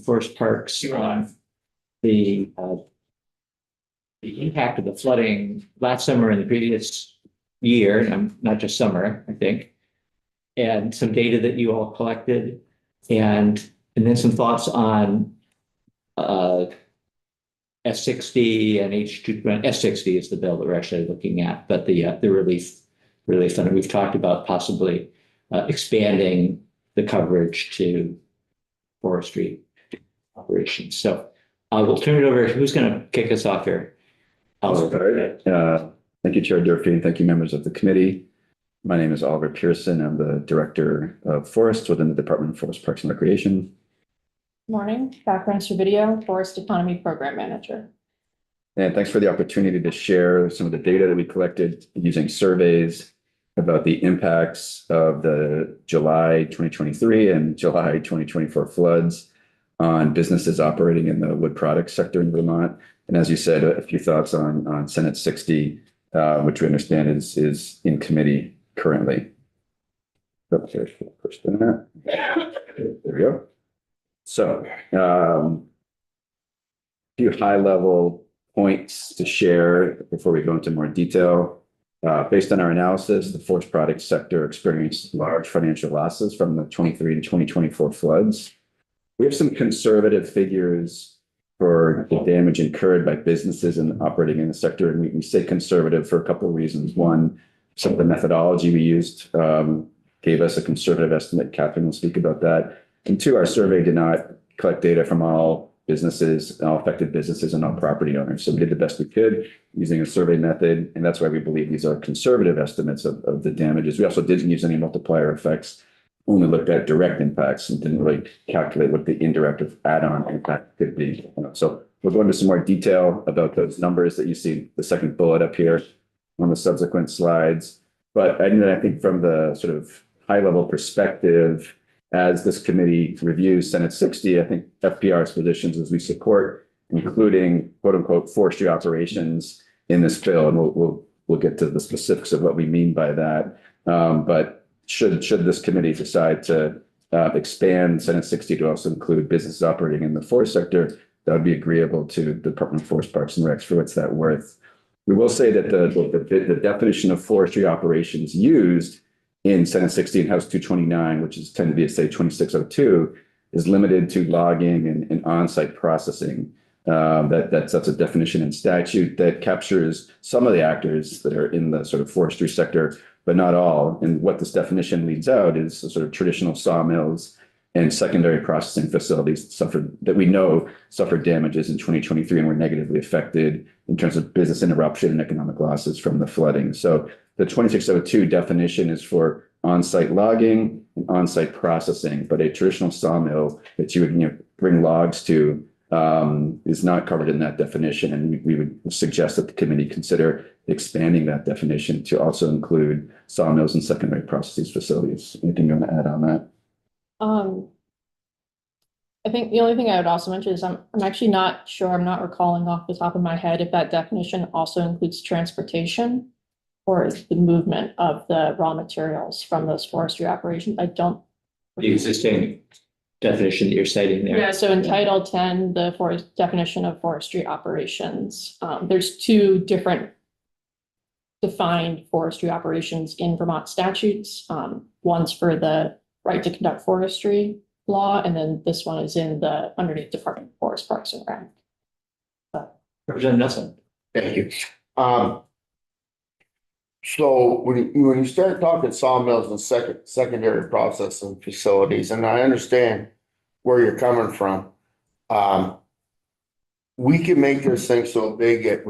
Forest Parks on the impact of the flooding last summer and the previous year, and not just summer, I think, and some data that you all collected, and then some thoughts on S60 and H2. S60 is the bill that we're actually looking at, but the relief fund. We've talked about possibly expanding the coverage to forestry operations. So we'll turn it over. Who's going to kick us off here? Thank you, Chair Durfee, and thank you, members of the committee. My name is Oliver Pearson. I'm the Director of Forests within the Department of Forest, Parks, and Recreation. Morning, background video, Forest Economy Program Manager. And thanks for the opportunity to share some of the data that we collected using surveys about the impacts of the July 2023 and July 2024 floods on businesses operating in the wood products sector in Vermont. And as you said, a few thoughts on Senate 60, which we understand is in committee currently. There we go. So a few high-level points to share before we go into more detail. Based on our analysis, the forest products sector experienced large financial losses from the 23 to 2024 floods. We have some conservative figures for the damage incurred by businesses and operating in the sector. And we say conservative for a couple of reasons. One, some of the methodology we used gave us a conservative estimate. Catherine will speak about that. And two, our survey did not collect data from all businesses, all affected businesses and all property owners. So we did the best we could using a survey method. And that's why we believe these are conservative estimates of the damages. We also didn't use any multiplier effects, only looked at direct impacts and didn't really calculate what the indirect or add-on impact could be. So we'll go into some more detail about those numbers that you see the second bullet up here on the subsequent slides. But I think from the sort of high-level perspective, as this committee reviews Senate 60, I think FPR's positions as we support, including quote unquote forestry operations in this bill, and we'll get to the specifics of what we mean by that. But should this committee decide to expand Senate 60 to also include businesses operating in the forest sector, that would be agreeable to the Department of Forest, Parks, and Recs for what's that worth. We will say that the definition of forestry operations used in Senate 60 and House 229, which is tended to be, say, 2602, is limited to logging and on-site processing. That's a definition in statute that captures some of the actors that are in the sort of forestry sector, but not all. And what this definition leads out is the sort of traditional sawmills and secondary processing facilities that we know suffered damages in 2023 and were negatively affected in terms of business interruption and economic losses from the flooding. So the 2602 definition is for on-site logging and on-site processing, but a traditional sawmill that you would bring logs to is not covered in that definition. And we would suggest that the committee consider expanding that definition to also include sawmills and secondary processing facilities. Anything you want to add on that? I think the only thing I would also mention is I'm actually not sure, I'm not recalling off the top of my head if that definition also includes transportation or the movement of the raw materials from those forestry operations. I don't. The existing definition that you're citing there. Yeah, so in Title 10, the definition of forestry operations, there's two different defined forestry operations in Vermont statutes. One's for the right to conduct forestry law, and then this one is in the underneath Department of Forest, Parks, and Rec. Representative Nelson. Thank you. So when you start talking sawmills and secondary processing facilities, and I understand where you're coming from, we can make this thing so big it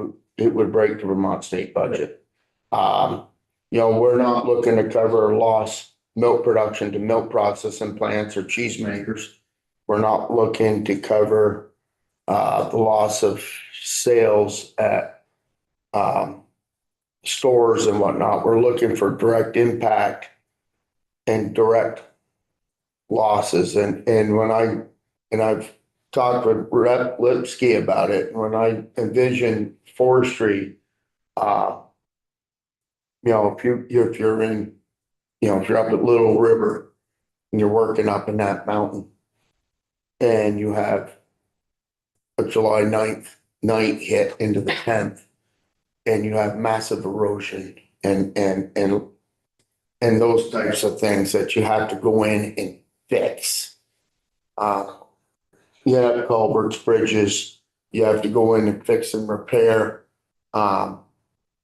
would break the Vermont state budget. We're not looking to cover lost milk production to milk processing plants or cheese makers. We're not looking to cover the loss of sales at stores and whatnot. We're looking for direct impact and direct losses. And I've talked with Rep Lipsky about it. When I envision forestry, if you're up at Little River and you're working up in that mountain, and you have a July 9th night hit into the 10th, and you have massive erosion and those types of things that you have to go in and fix. You have culverts, bridges, you have to go in and fix and repair. You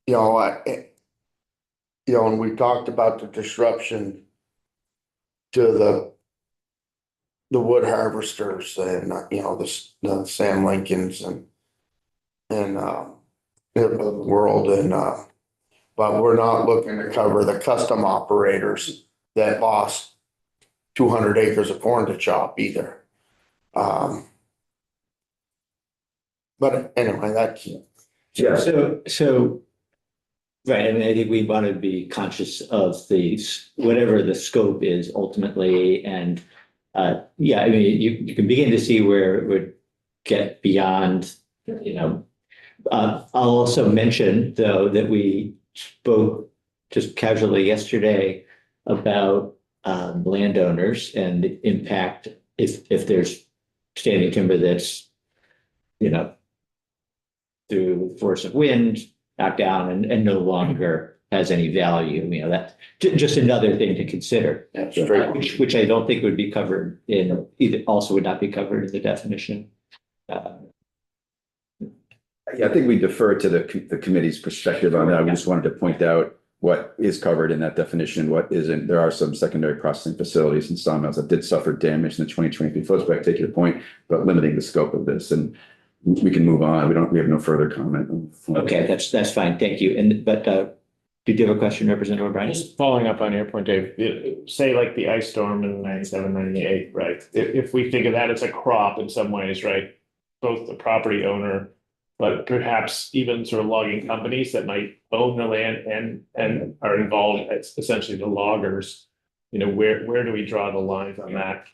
know, and we talked about the disruption to the wood harvesters and, you know, the Sam Lincolns and the world but we're not looking to cover the custom operators that lost 200 acres of corn to chop either. But anyway, that's, Yeah. So, right, and I think we want to be conscious of whatever the scope is ultimately, and yeah, I mean, you can begin to see where it would get beyond, you know. I'll also mention, though, that we spoke just casually yesterday about landowners and the impact if there's standing timber that's, you know, through force of wind, knocked down and no longer has any value. You know, that's just another thing to consider, that's straight. which I don't think would be covered in either, also would not be covered in the definition. Yeah, I think we defer to the committee's perspective on that. We just wanted to point out what is covered in that definition, what isn't. There are some secondary processing facilities and sawmills that did suffer damage in the 2023 floods, but I take your point, but limiting the scope of this, and we can move on. We have no further comment. Okay, that's fine. Thank you. But did you have a question, Representative O'Brien? Just following up on your point, Dave, say like the ice storm in 97, 98, right? If we think of that as a crop in some ways, right? Both the property owner, but perhaps even sort of logging companies that might own the land and are involved, it's essentially the loggers. You know, where do we draw the lines on that?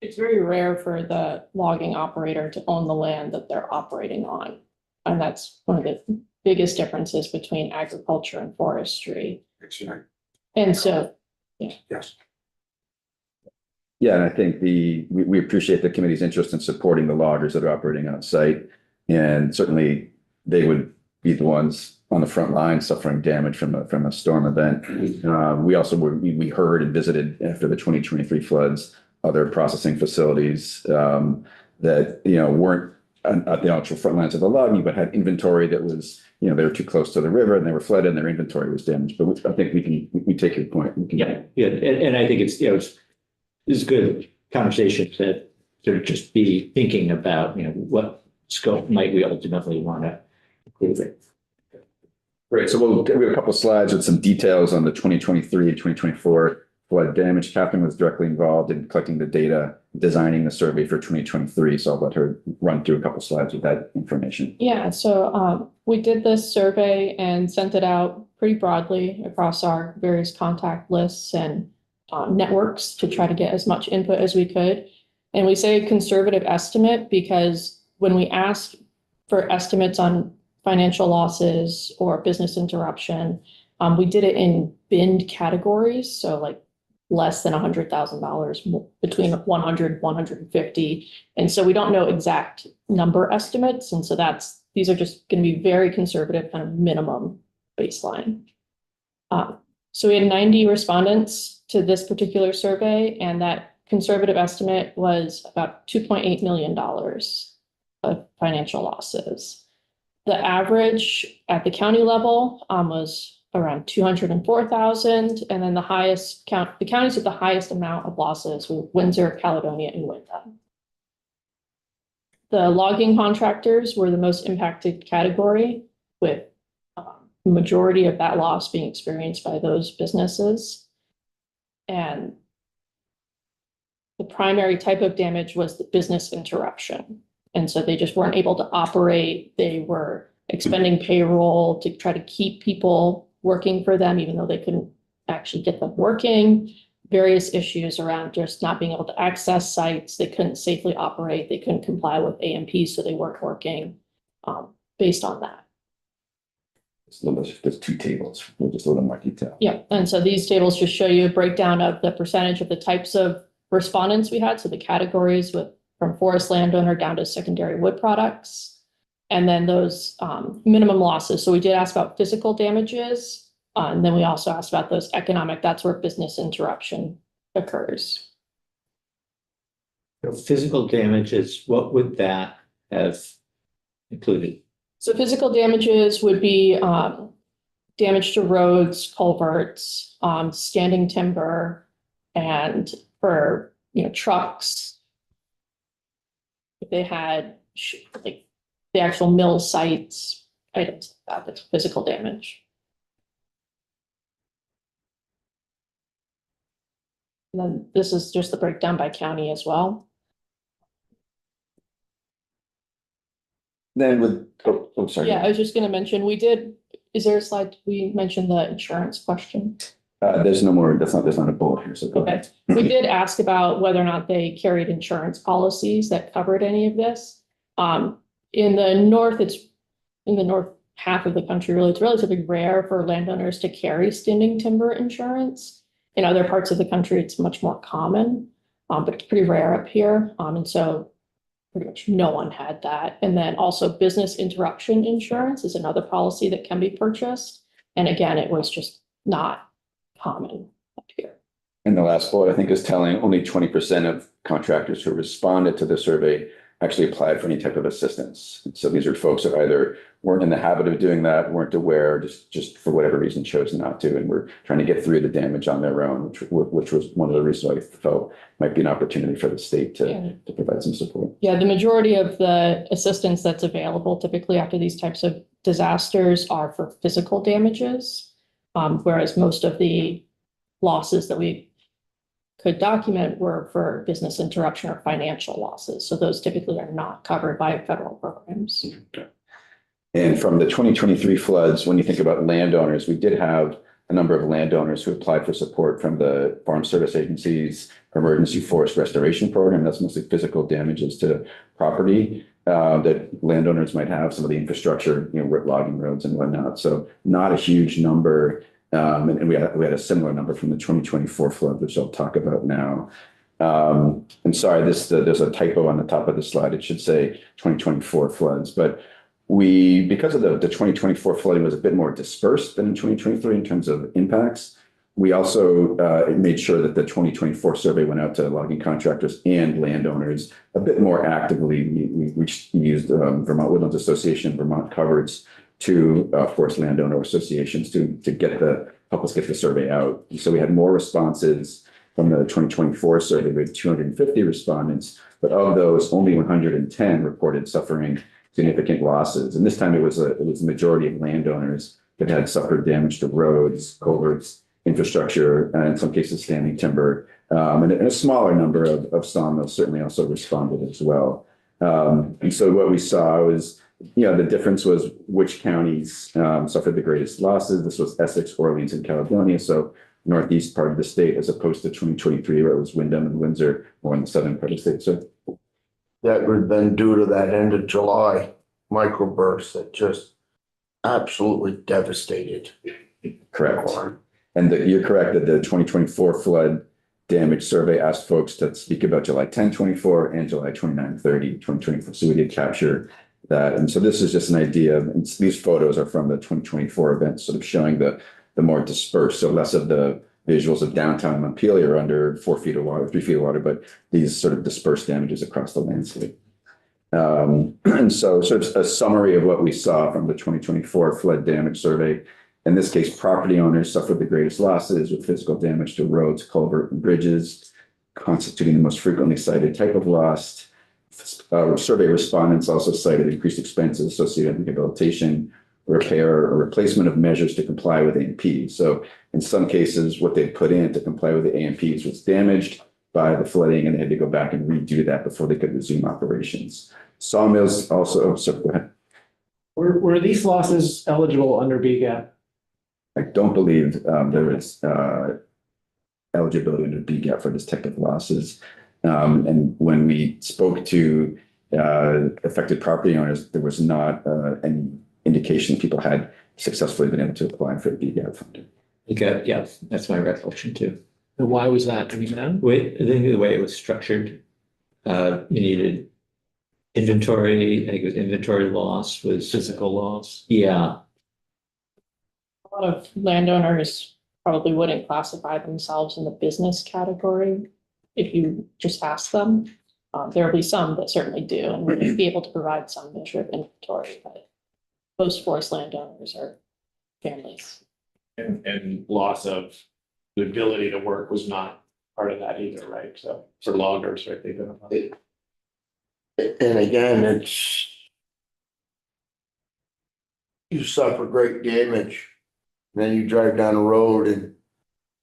It's very rare for the logging operator to own the land that they're operating on. And that's one of the biggest differences between agriculture and forestry. And so, Yes. Yeah, and I think we appreciate the committee's interest in supporting the loggers that are operating on site. And certainly they would be the ones on the front line suffering damage from a storm event. We also we heard and visited after the 2023 floods, other processing facilities that, you know, weren't at the actual front lines of the logging, but had inventory that was, you know, they were too close to the river and they were flooded and their inventory was damaged. But I think we take your point. Yeah, and I think it's, you know, it's good conversation to sort of just be thinking about, you know, what scope might we ultimately want to include it. Great. So we have a couple of slides with some details on the 2023 and 2024 flood damage. Catherine was directly involved in collecting the data, designing the survey for 2023. So I'll let her run through a couple of slides with that information. yeah, so we did this survey and sent it out pretty broadly across our various contact lists and networks to try to get as much input as we could. And we say conservative estimate because when we ask for estimates on financial losses or business interruption, we did it in binned categories. So like less than $100,000, between 100, 150. And so we don't know exact number estimates. And so these are just going to be very conservative, kind of minimum baseline. So we had 90 respondents to this particular survey, and that conservative estimate was about $2.8 million of financial losses. The average at the county level was around 204,000, and then the counties with the highest amount of losses were Windsor, Caledonia, and Wyndham. The logging contractors were the most impacted category, with the majority of that loss being experienced by those businesses. And the primary type of damage was the business interruption. And so they just weren't able to operate. They were expending payroll to try to keep people working for them, even though they couldn't actually get them working. Various issues around just not being able to access sites. They couldn't safely operate. They couldn't comply with AMP, so they weren't working based on that. There's two tables with just a little more detail. Yeah, and so these tables just show you a breakdown of the percentage of the types of respondents we had, so the categories from forest landowner down to secondary wood products. And then those minimum losses. So we did ask about physical damages. And then we also asked about those economic, that's where business interruption occurs. So physical damages, what would that have included? So physical damages would be damage to roads, culverts, standing timber, and for, trucks. If they had like the actual mill sites, items like that, that's physical damage. And then this is just the breakdown by county as well. Then I'm sorry. Yeah, I was just gonna mention, is there a slide, we mentioned the insurance question? There's no more, there's not a bullet here, so go Okay, ahead. we did ask about whether or not they carried insurance policies that covered any of this. In the north, it's in the north half of the country, really, it's relatively rare for landowners to carry standing timber insurance. In other parts of the country, it's much more common, but it's pretty rare up here. And so pretty much no one had that. And then also business interruption insurance is another policy that can be purchased. And again, it was just not common up here. And the last bullet, I think, is telling only 20% of contractors who responded to the survey actually applied for any type of assistance. So these are folks that either weren't in the habit of doing that, weren't aware, just for whatever reason chose not to, and were trying to get through the damage on their own, which was one of the reasons I felt might be an opportunity for the state to provide some support. Yeah, the majority of the assistance that's available typically after these types of disasters are for physical damages. Whereas most of the losses that we could document were for business interruption or financial losses. So those typically are not covered by federal programs. And from the 2023 floods, when you think about landowners, we did have a number of landowners who applied for support from the Farm Service Agency's Emergency Forest Restoration Program. That's mostly physical damages to property that landowners might have, some of the infrastructure, logging roads and whatnot. So not a huge number. And we had a similar number from the 2024 flood, which I'll talk about now. And sorry, there's a typo on the top of the slide. It should say 2024 floods, but because of the 2024 flooding was a bit more dispersed than in 2023 in terms of impacts. We also made sure that the 2024 survey went out to logging contractors and landowners a bit more actively. We used Vermont Woodlands Association, Vermont Coverage, to forest landowner associations to help us get the survey out. So we had more responses from the 2024 survey. We had 250 respondents, but of those, only 110 reported suffering significant losses. And this time it was a majority of landowners that had suffered damage to roads, culverts, infrastructure, and in some cases standing timber. And a smaller number of sawmills certainly also responded as well. And so what we saw was, the difference was which counties suffered the greatest losses. This was Essex, Orleans, and Caledonia. So northeast part of the state, as opposed to 2023, where it was Windham and Windsor, more in the southern part of the state. So That would have been due to that end of July microburst that just absolutely devastated. correct. And you're correct that the 2024 flood damage survey asked folks to speak about July 10, 24 and July 29, 30, 2024. So we did capture that. And so this is just an idea. And these photos are from the 2024 event, sort of showing the more dispersed. So less of the visuals of downtown Montpelier under 4 feet of water, 3 feet of water, but these sort of dispersed damages across the landscape. And so sort of a summary of what we saw from the 2024 flood damage survey. In this case, property owners suffered the greatest losses with physical damage to roads, culvert, and bridges, constituting the most frequently cited type of loss. Survey respondents also cited increased expenses associated with rehabilitation, repair, or replacement of measures to comply with AMP. So in some cases, what they put in to comply with the AMPs was damaged by the flooding, and they had to go back and redo that before they could resume operations. Sawmills also, so go ahead. Were these losses eligible under BGAP? I don't believe there is eligibility under BGAP for this type of losses. And when we spoke to affected property owners, there was not any indication people had successfully been able to apply for BGAP funding. Okay, yeah, that's my recollection too. And why was that? I mean, I think the way it was structured, you needed inventory, I think it was inventory loss was, physical loss. yeah, A lot of landowners probably wouldn't classify themselves in the business category if you just ask them. There'll be some that certainly do and would be able to provide some measure of inventory, but most forest landowners are families. And loss of the ability to work was not part of that either, right? So for loggers, right, they don't. And again, it's you suffer great damage. Then you drive down the road and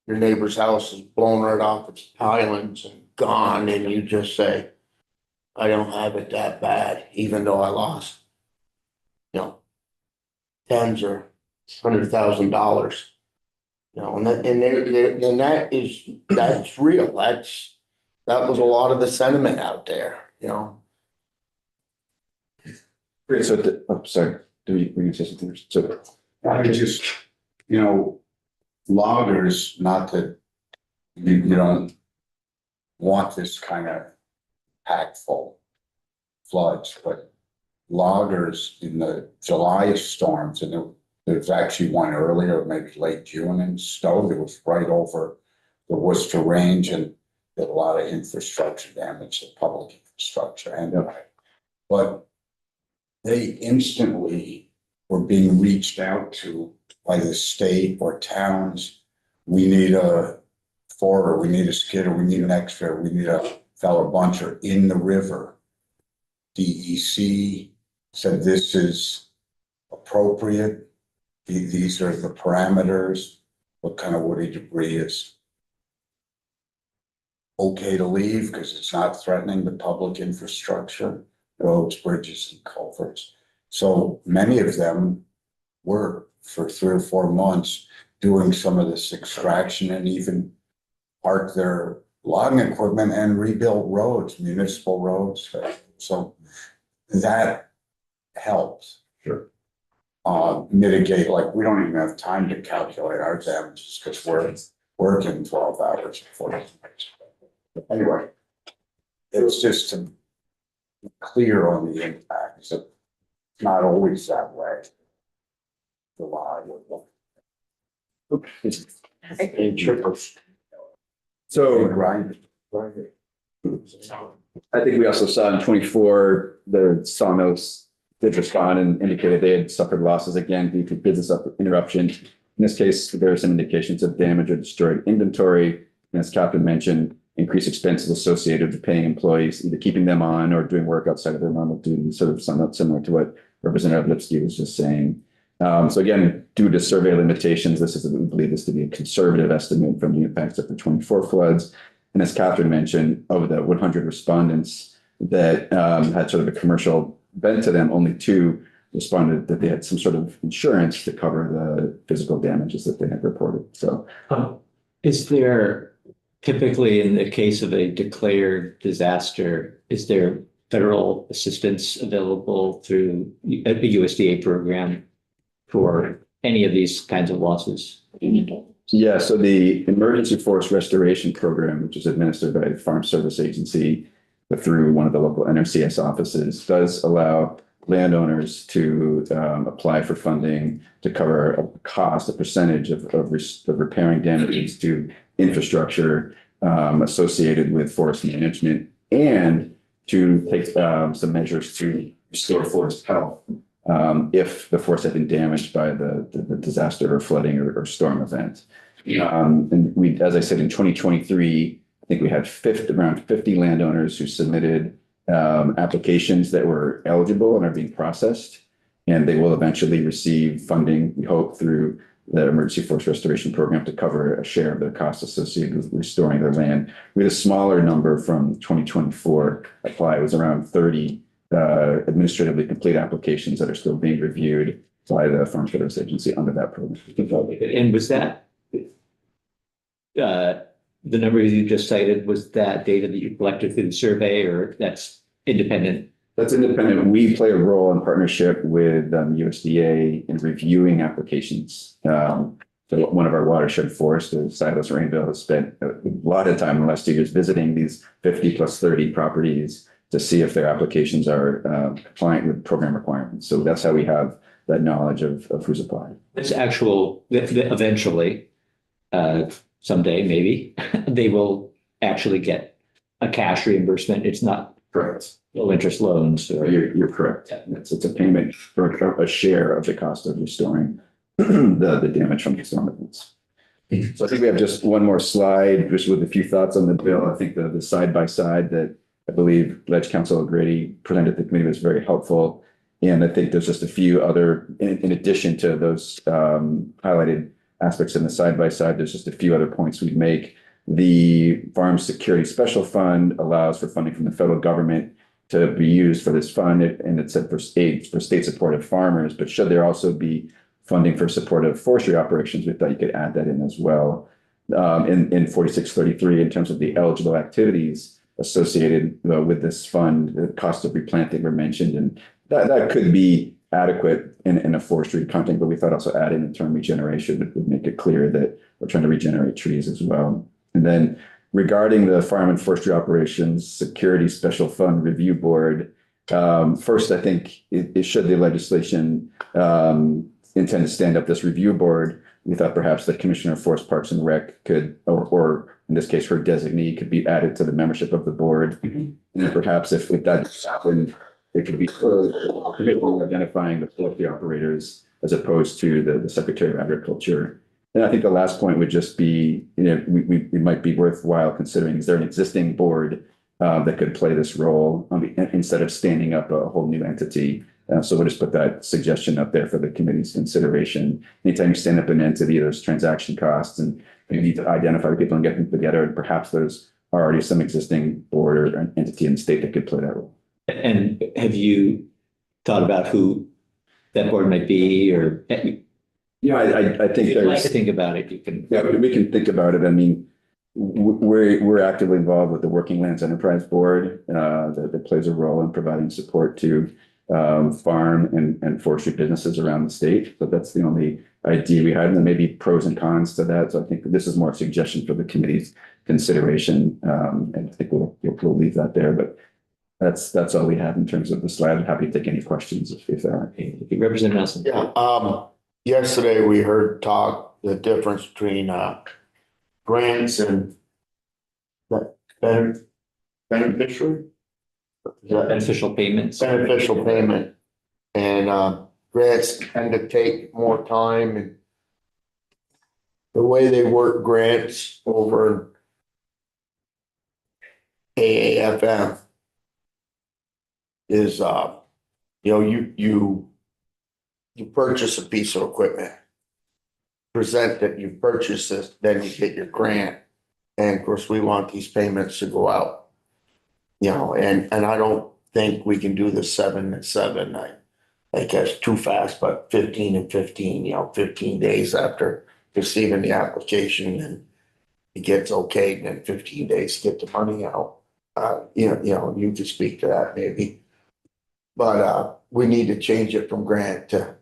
your neighbor's house is blown right off its pilings and gone, and you just say, I don't have it that bad, even though I lost, you know, tens or $100,000. You know, and that's real. That was a lot of the sentiment out there, you know. So, sorry, were you gonna say something? So, I just, you know, loggers, not that you don't want this kind of impactful floods, but loggers in the July storms, and there was actually one earlier, maybe late June in Stowe, that was right over the Worcester Range, and did a lot of infrastructure damage to public infrastructure. And but they instantly were being reached out to by the state or towns. We need a forer, we need a skidder, we need an extra, we need a feller buncher in the river. DEC said this is appropriate. These are the parameters. What kind of woody debris is okay to leave because it's not threatening the public infrastructure, roads, bridges, and culverts. So many of them were for 3 or 4 months doing some of this extraction and even park their logging equipment and rebuild roads, municipal roads. So that helps. Sure. Mitigate, like, we don't even have time to calculate our damages because we're working 12 hours before. Anyway, it's just to be clear on the impact. So it's not always that way. The lie would And trippers. so grind. I think we also saw in 24, the sawmills did respond and indicated they had suffered losses again due to business interruption. In this case, there are some indications of damage or destroyed inventory. And as Captain mentioned, increased expenses associated with paying employees, either keeping them on or doing work outside of their normal duties, sort of somewhat similar to what Representative Lipsky was just saying. So again, due to survey limitations, we believe this to be a conservative estimate from the impacts of the 24 floods. And as Catherine mentioned, of the 100 respondents that had sort of a commercial bent to them, only 2 responded that they had some sort of insurance to cover the physical damages that they had reported. So is there typically in the case of a declared disaster, is there federal assistance available through a USDA program for any of these kinds of losses? yeah, so the Emergency Forest Restoration Program, which is administered by the Farm Service Agency, but through one of the local NRCS offices, does allow landowners to apply for funding to cover a cost, a percentage of repairing damages to infrastructure associated with forest management, and to take some measures to restore forest health if the forest had been damaged by the disaster or flooding or storm event. And we, as I said, in 2023, I think we had around 50 landowners who submitted applications that were eligible and are being processed, and they will eventually receive funding, we hope, through the Emergency Forest Restoration Program to cover a share of the costs associated with restoring their land. We had a smaller number from 2024 apply. It was around 30 administratively complete applications that are still being reviewed by the Farm Service Agency under that program. And was that the numbers you just cited, was that data that you collected through the survey, or that's independent? That's independent. We play a role in partnership with USDA in reviewing applications. So one of our watershed foresters, Silas Rainville, has spent a lot of time in the last 2 years visiting these 50 plus 30 properties to see if their applications are compliant with program requirements. So that's how we have that knowledge of who's applied. It's actual, eventually, someday maybe, they will actually get a cash reimbursement. It's not Correct. low interest loans or. You're correct. It's a payment for a share of the cost of restoring the damage from the storm events. So I think we have just one more slide, just with a few thoughts on the bill. I think the side by side that I believe Ledge Council O'Grady presented to the committee was very helpful. And I think there's just a few other, in addition to those highlighted aspects in the side by side, there's just a few other points we'd make. The Farm Security Special Fund allows for funding from the federal government to be used for this fund, and it's for state support of farmers. But should there also be funding for support of forestry operations, we thought you could add that in as well. In 4633, in terms of the eligible activities associated with this fund, the cost of replanting were mentioned, and that could be adequate in a forestry context, but we thought also adding the term regeneration would make it clear that we're trying to regenerate trees as well. And then regarding the Farm and Forestry Operations Security Special Fund Review Board, first, I think it should the legislation intend to stand up this review board, we thought perhaps the Commissioner of Forest Parks and Rec could, or in this case, her designee could be added to the membership of the board. And then perhaps if that happened, it could be identifying the forestry operators as opposed to the Secretary of Agriculture. And I think the last point would just be, we might be worthwhile considering, is there an existing board that could play this role instead of standing up a whole new entity? So we'll just put that suggestion up there for the committee's consideration. Anytime you stand up an entity, there's transaction costs, and you need to identify the people and get them together. And perhaps there's already some existing board or entity in the state that could play that role. And have you thought about who that board might be, or? Yeah, I think If you'd like to there's, think about it, you can. yeah, we can think about it. I mean, we're actively involved with the Working Lands Enterprise Board that plays a role in providing support to farm and forestry businesses around the state. But that's the only idea we had, and there may be pros and cons to that. So I think this is more a suggestion for the committee's consideration, and I think we'll leave that there. But that's all we have in terms of the slide. I'm happy to take any questions if there are. Representative Nelson. Yeah, yesterday we heard talk, the difference between, grants and beneficiary. Is that Beneficial payments. beneficial payment? And, grants tend to take more time, and the way they work grants over AAFM is, you purchase a piece of equipment, present that you purchased this, then you get your grant. And of course, we want these payments to go out. And I don't think we can do the 7 and 7. I think that's too fast, but 15 and 15, 15 days after receiving the application, and it gets okayed, and then 15 days to get the money out. You could speak to that maybe. But we need to change it from grant to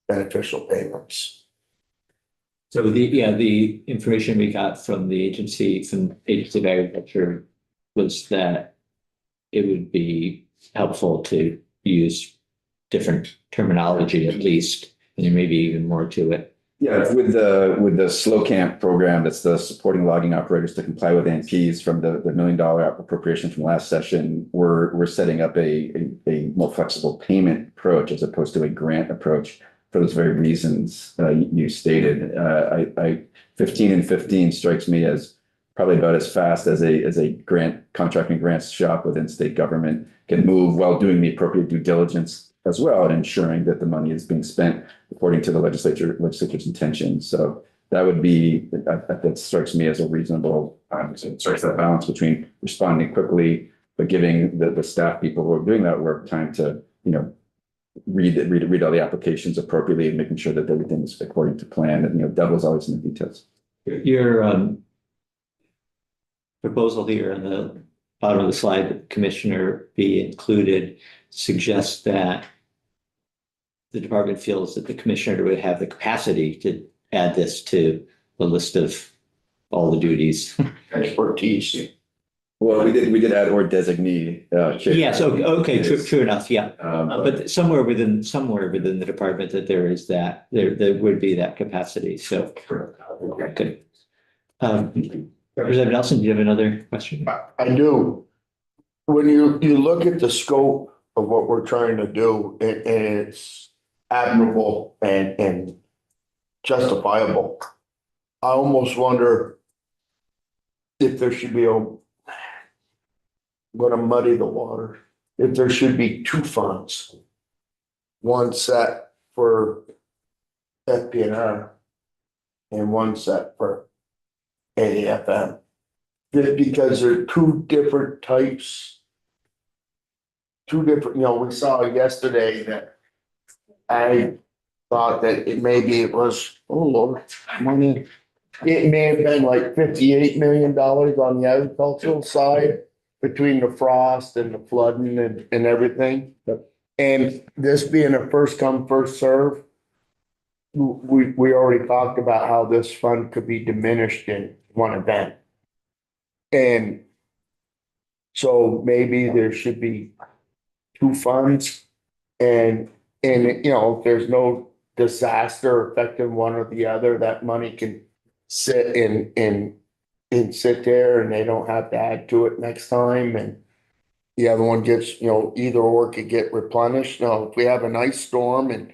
beneficial payments. So the information we got from the agency, from Agency of Agriculture, was that it would be helpful to use different terminology at least, and there may be even more to it. Yeah, with the Slow Camp program, that's the supporting logging operators to comply with NPs from the $1 million appropriation from last session. We're setting up a more flexible payment approach as opposed to a grant approach for those very reasons you stated. 15 and 15 strikes me as probably about as fast as a grant contracting grants shop within state government can move while doing the appropriate due diligence as well, and ensuring that the money is being spent according to the legislature's intentions. So that would be, that strikes me as a reasonable, strikes that balance between responding quickly, but giving the staff people who are doing that work time to, read all the applications appropriately and making sure that everything is according to plan. And, devil's always in the details. Your proposal here on the bottom of the slide, that Commissioner be included, suggests that the department feels that the commissioner would have the capacity to add this to the list of all the duties. Expertise. Well, we did add or designee. Yes, okay, true enough, yeah. But But somewhere within the department that there is that, there would be that capacity, so. Good. Representative Nelson, do you have another question? I do. When you look at the scope of what we're trying to do, and it's admirable and justifiable. I almost wonder if there should be I'm gonna muddy the water, if there should be two funds. One set for FPNR and one set for AFM. Because they're two different types. Two different, we saw yesterday that I thought that it was, oh Lord, money. It may have been like $58 million on the agricultural side between the frost and the flooding and everything. And this being a first come, first serve, we already talked about how this fund could be diminished in one event. And so maybe there should be two funds and if there's no disaster affecting one or the other, that money can sit and sit there and they don't have to add to it next time and the other one gets, either or could get replenished. Now, if we have an ice storm in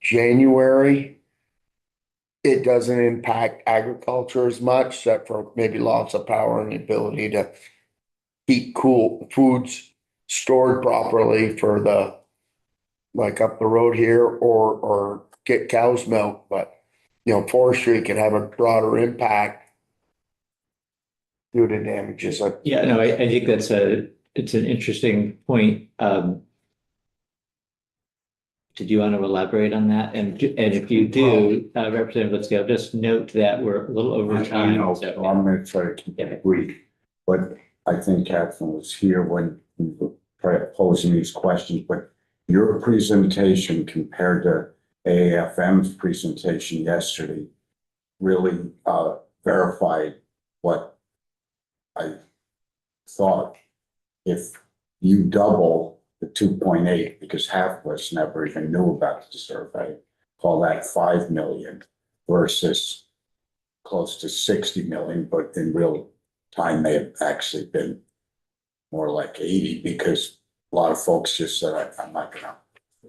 January, it doesn't impact agriculture as much, except for maybe loss of power and the ability to keep cool foods stored properly for like up the road here or get cow's milk. But, forestry could have a broader impact due to damages. Yeah, no, I think it's an interesting point. Did you want to elaborate on that? And if you do, Representative Lipscomb, just note that we're a little over time. I know, so- so I'm gonna try to keep it brief, but I think Catherine was here when we were posing these questions, but your presentation compared to AFM's presentation yesterday really verified what I thought. If you double the 2.8, because half of us never even knew about the survey, call that 5 million versus close to 60 million, but in real time may have actually been more like 80 because a lot of folks just said, I'm not gonna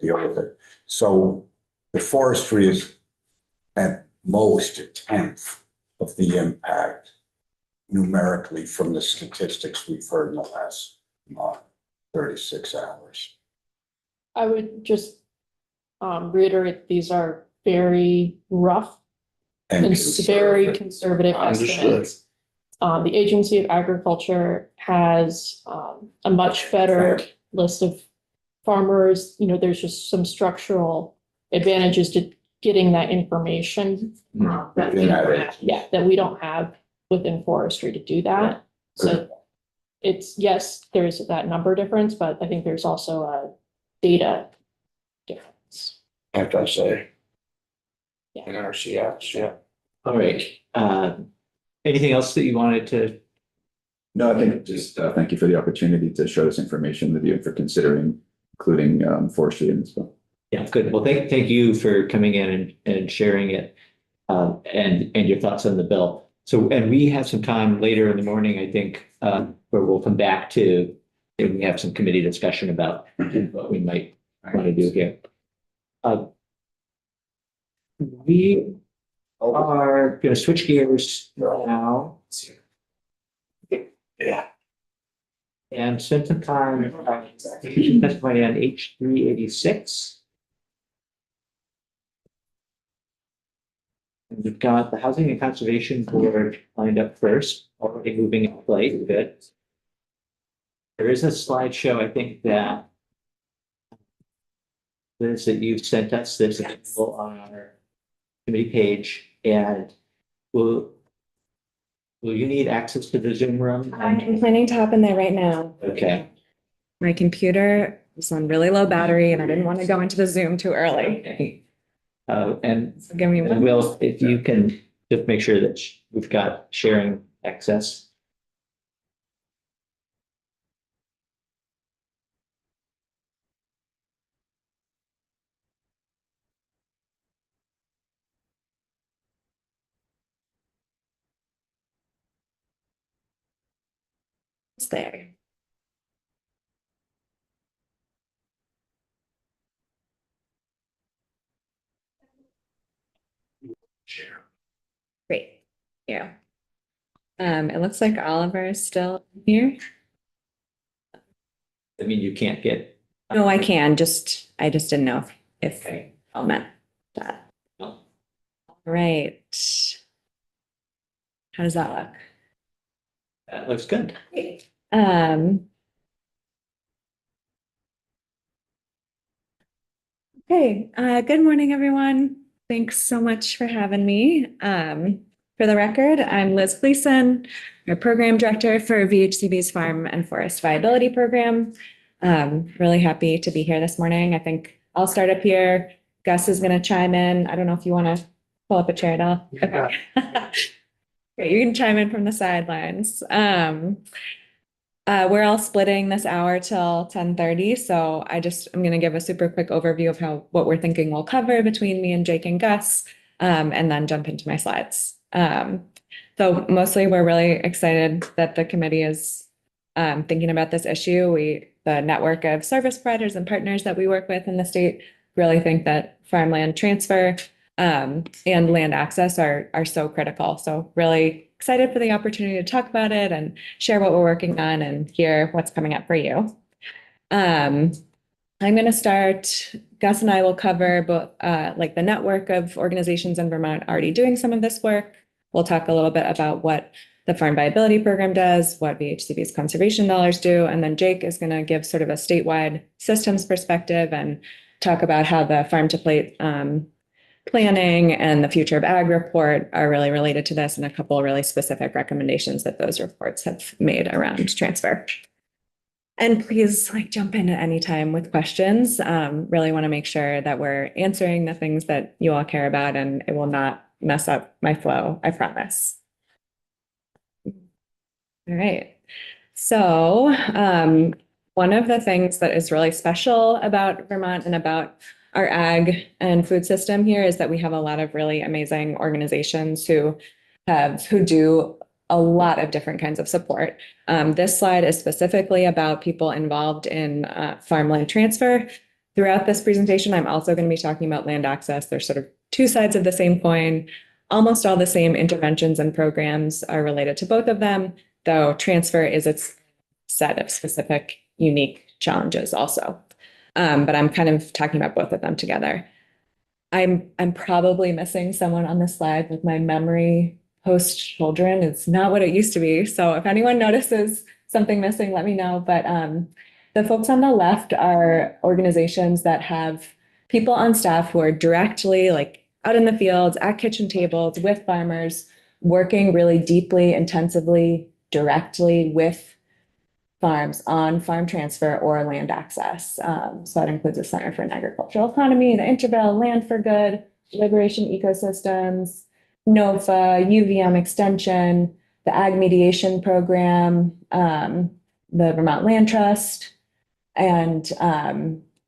deal with it. So the forestry is at most a tenth of the impact numerically from the statistics we've heard in the last 36 hours. I would just reiterate, these are very rough And and very conservative. conservative Understood. estimates. The Agency of Agriculture has a much better list of farmers. There's just some structural advantages to getting that information. That we don't have, that we don't have within forestry to do that. So yes, there's that number difference, but I think there's also a data difference. FSA. Yeah. And RCS, yeah. All right. Anything else that you wanted to? no, I think just thank you for the opportunity to share this information with you and for considering including forestry in this bill. Yeah, good. Well, thank you for coming in and sharing it and your thoughts on the bill. So, and we have some time later in the morning, I think, where we'll come back to, and we have some committee discussion about what we might want to do here. We are going to switch gears now. Yeah. And spend some time, testimony on H386. And we've got the Housing and Conservation Board lined up first, already moving in place, good. There is a slideshow, I think that you've sent us, that's available on our committee page, and will you need access to the Zoom room? I'm planning to hop in there right now. Okay. My computer is on really low battery and I didn't want to go into the Zoom too early. Okay. And So give me one. Will, if you can just make sure that we've got sharing access. It's there. Great. Yeah. It looks like Oliver is still here. I mean, you can't get. No, I can, I just didn't know if Okay. I meant that. No. Right. How does that look? That looks good. Um. Okay, good morning, everyone. Thanks so much for having me. For the record, I'm Liz Gleason, our program director for VHCB's Farm and Forest Viability Program. Really happy to be here this morning. I think I'll start up here. Gus is going to chime in. I don't know if you want to pull up a chair at all. Okay. Great, you can chime in from the sidelines. We're all splitting this hour till 10:30, so I'm gonna give a super quick overview of what we're thinking we'll cover between me and Jake and Gus, and then jump into my slides. So mostly we're really excited that the committee is thinking about this issue. The network of service providers and partners that we work with in the state really think that farmland transfer and land access are so critical. So really excited for the opportunity to talk about it and share what we're working on and hear what's coming up for you. I'm going to start. Gus and I will cover both like the network of organizations in Vermont already doing some of this work. We'll talk a little bit about what the Farm Viability Program does, what VHCB's conservation dollars do, and then Jake is going to give sort of a statewide systems perspective and talk about how the farm to plate planning and the Future of Ag report are really related to this, and a couple of really specific recommendations that those reports have made around transfer. And please jump in at any time with questions. Really want to make sure that we're answering the things that you all care about, and it will not mess up my flow, I promise. All right. So one of the things that is really special about Vermont and about our ag and food system here is that we have a lot of really amazing organizations who do a lot of different kinds of support. This slide is specifically about people involved in farmland transfer. Throughout this presentation, I'm also going to be talking about land access. There's sort of two sides of the same coin. Almost all the same interventions and programs are related to both of them, though transfer is its set of specific, unique challenges also. But I'm kind of talking about both of them together. I'm probably missing someone on this slide with my memory post children. It's not what it used to be. So if anyone notices something missing, let me know. But the folks on the left are organizations that have people on staff who are directly out in the fields, at kitchen tables, with farmers, working really deeply, intensively, directly with farms on farm transfer or land access. So that includes the Center for an Agricultural Economy, the Intervale, Land for Good, Liberation Ecosystems, NOFA, UVM Extension, the Ag Mediation Program, the Vermont Land Trust, and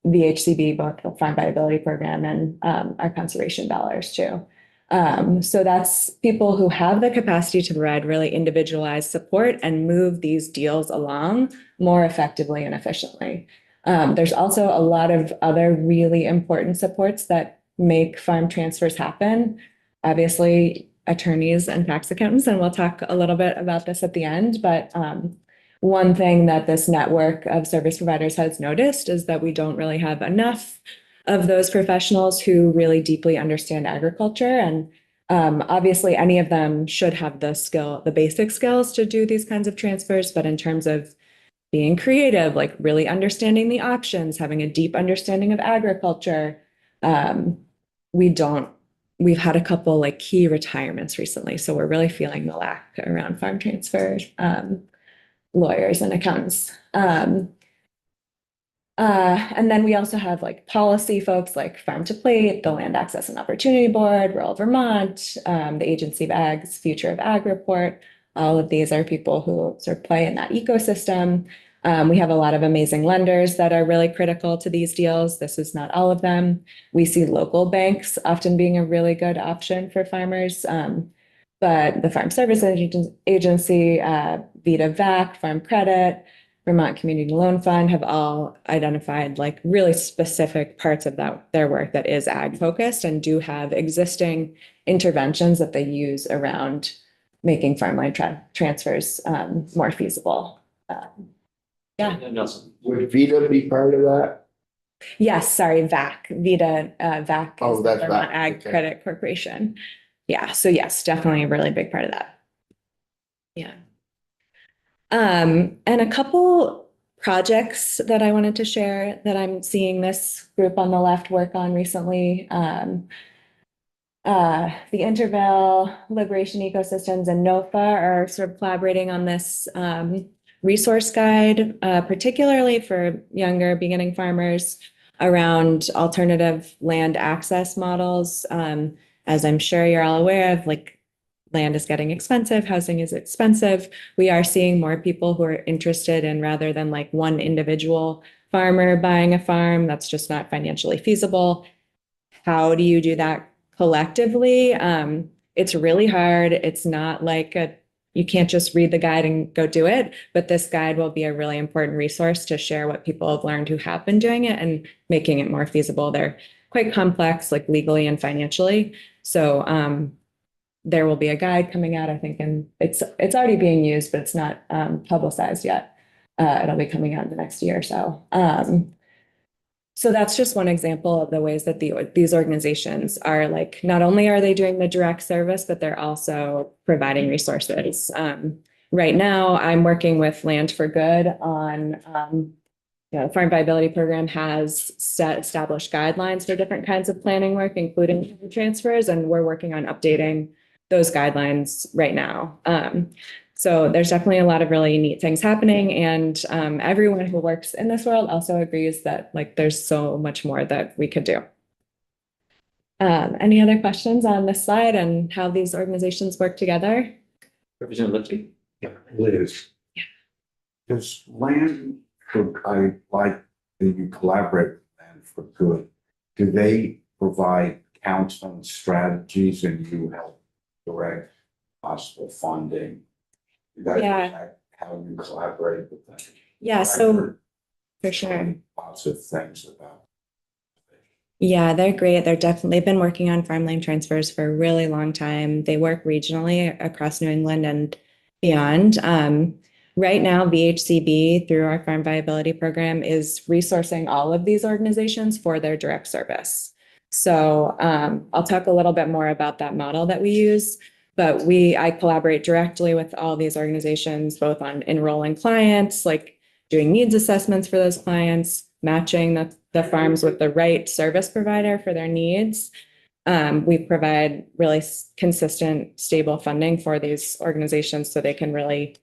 VHCB, both the Farm Viability Program and our conservation dollars too. So that's people who have the capacity to provide really individualized support and move these deals along more effectively and efficiently. There's also a lot of other really important supports that make farm transfers happen. Obviously, attorneys and tax accountants, and we'll talk a little bit about this at the end, but one thing that this network of service providers has noticed is that we don't really have enough of those professionals who really deeply understand agriculture. And obviously, any of them should have the basic skills to do these kinds of transfers. But in terms of being creative, really understanding the options, having a deep understanding of agriculture, we've had a couple key retirements recently. So we're really feeling the lack around farm transfer. Lawyers and accountants. And then we also have like policy folks like Farm to Plate, the Land Access and Opportunity Board, Rural Vermont, the Agency of Ag's Future of Ag report. All of these are people who sort of play in that ecosystem. We have a lot of amazing lenders that are really critical to these deals. This is not all of them. We see local banks often being a really good option for farmers. But the Farm Service Agency, Vita VAC, Farm Credit, Vermont Community Loan Fund have all identified like really specific parts of their work that is ag focused and do have existing interventions that they use around making farmland transfers more feasible. Yeah. Nelson. Would Vita be part of that? Yes, sorry, VAC, Vita, VAC. Oh, is the that's Vermont VAC, Ag okay. Credit Corporation. Yeah, so yes, definitely a really big part of that. Yeah. And a couple projects that I wanted to share that I'm seeing this group on the left work on recently. The Intervale Liberation Ecosystems and NOFA are sort of collaborating on this resource guide, particularly for younger beginning farmers around alternative land access models. As I'm sure you're all aware of, like land is getting expensive, housing is expensive. We are seeing more people who are interested in rather than like one individual farmer buying a farm, that's just not financially feasible. How do you do that collectively? It's really hard. It's not like you can't just read the guide and go do it, but this guide will be a really important resource to share what people have learned who have been doing it and making it more feasible. They're quite complex, like legally and financially. So there will be a guide coming out, I think, and it's already being used, but it's not publicized yet. It'll be coming out in the next year or so. So that's just one example of the ways that these organizations are like, not only are they doing the direct service, but they're also providing resources. Right now, I'm working with Land for Good on, the Farm Viability Program has established guidelines for different kinds of planning work, including transfers, and we're working on updating those guidelines right now. So there's definitely a lot of really neat things happening, and everyone who works in this world also agrees that like there's so much more that we could do. Any other questions on this slide and how these organizations work together? Representative Lipsky? Liz. Yeah. Does Land for, I like that you collaborate with Land for Good. Do they provide counseling strategies and you help direct possible funding? You guys Yeah. How you collaborate with them? Yeah, I've so heard for sure. lots of things about. Yeah, they're great. They've been working on farmland transfers for a really long time. They work regionally across New England and beyond. Right now, VHCB, through our Farm Viability Program, is resourcing all of these organizations for their direct service. So I'll talk a little bit more about that model that we use, but I collaborate directly with all these organizations, both on enrolling clients, like doing needs assessments for those clients, matching the farms with the right service provider for their needs. We provide really consistent, stable funding for these organizations so they can really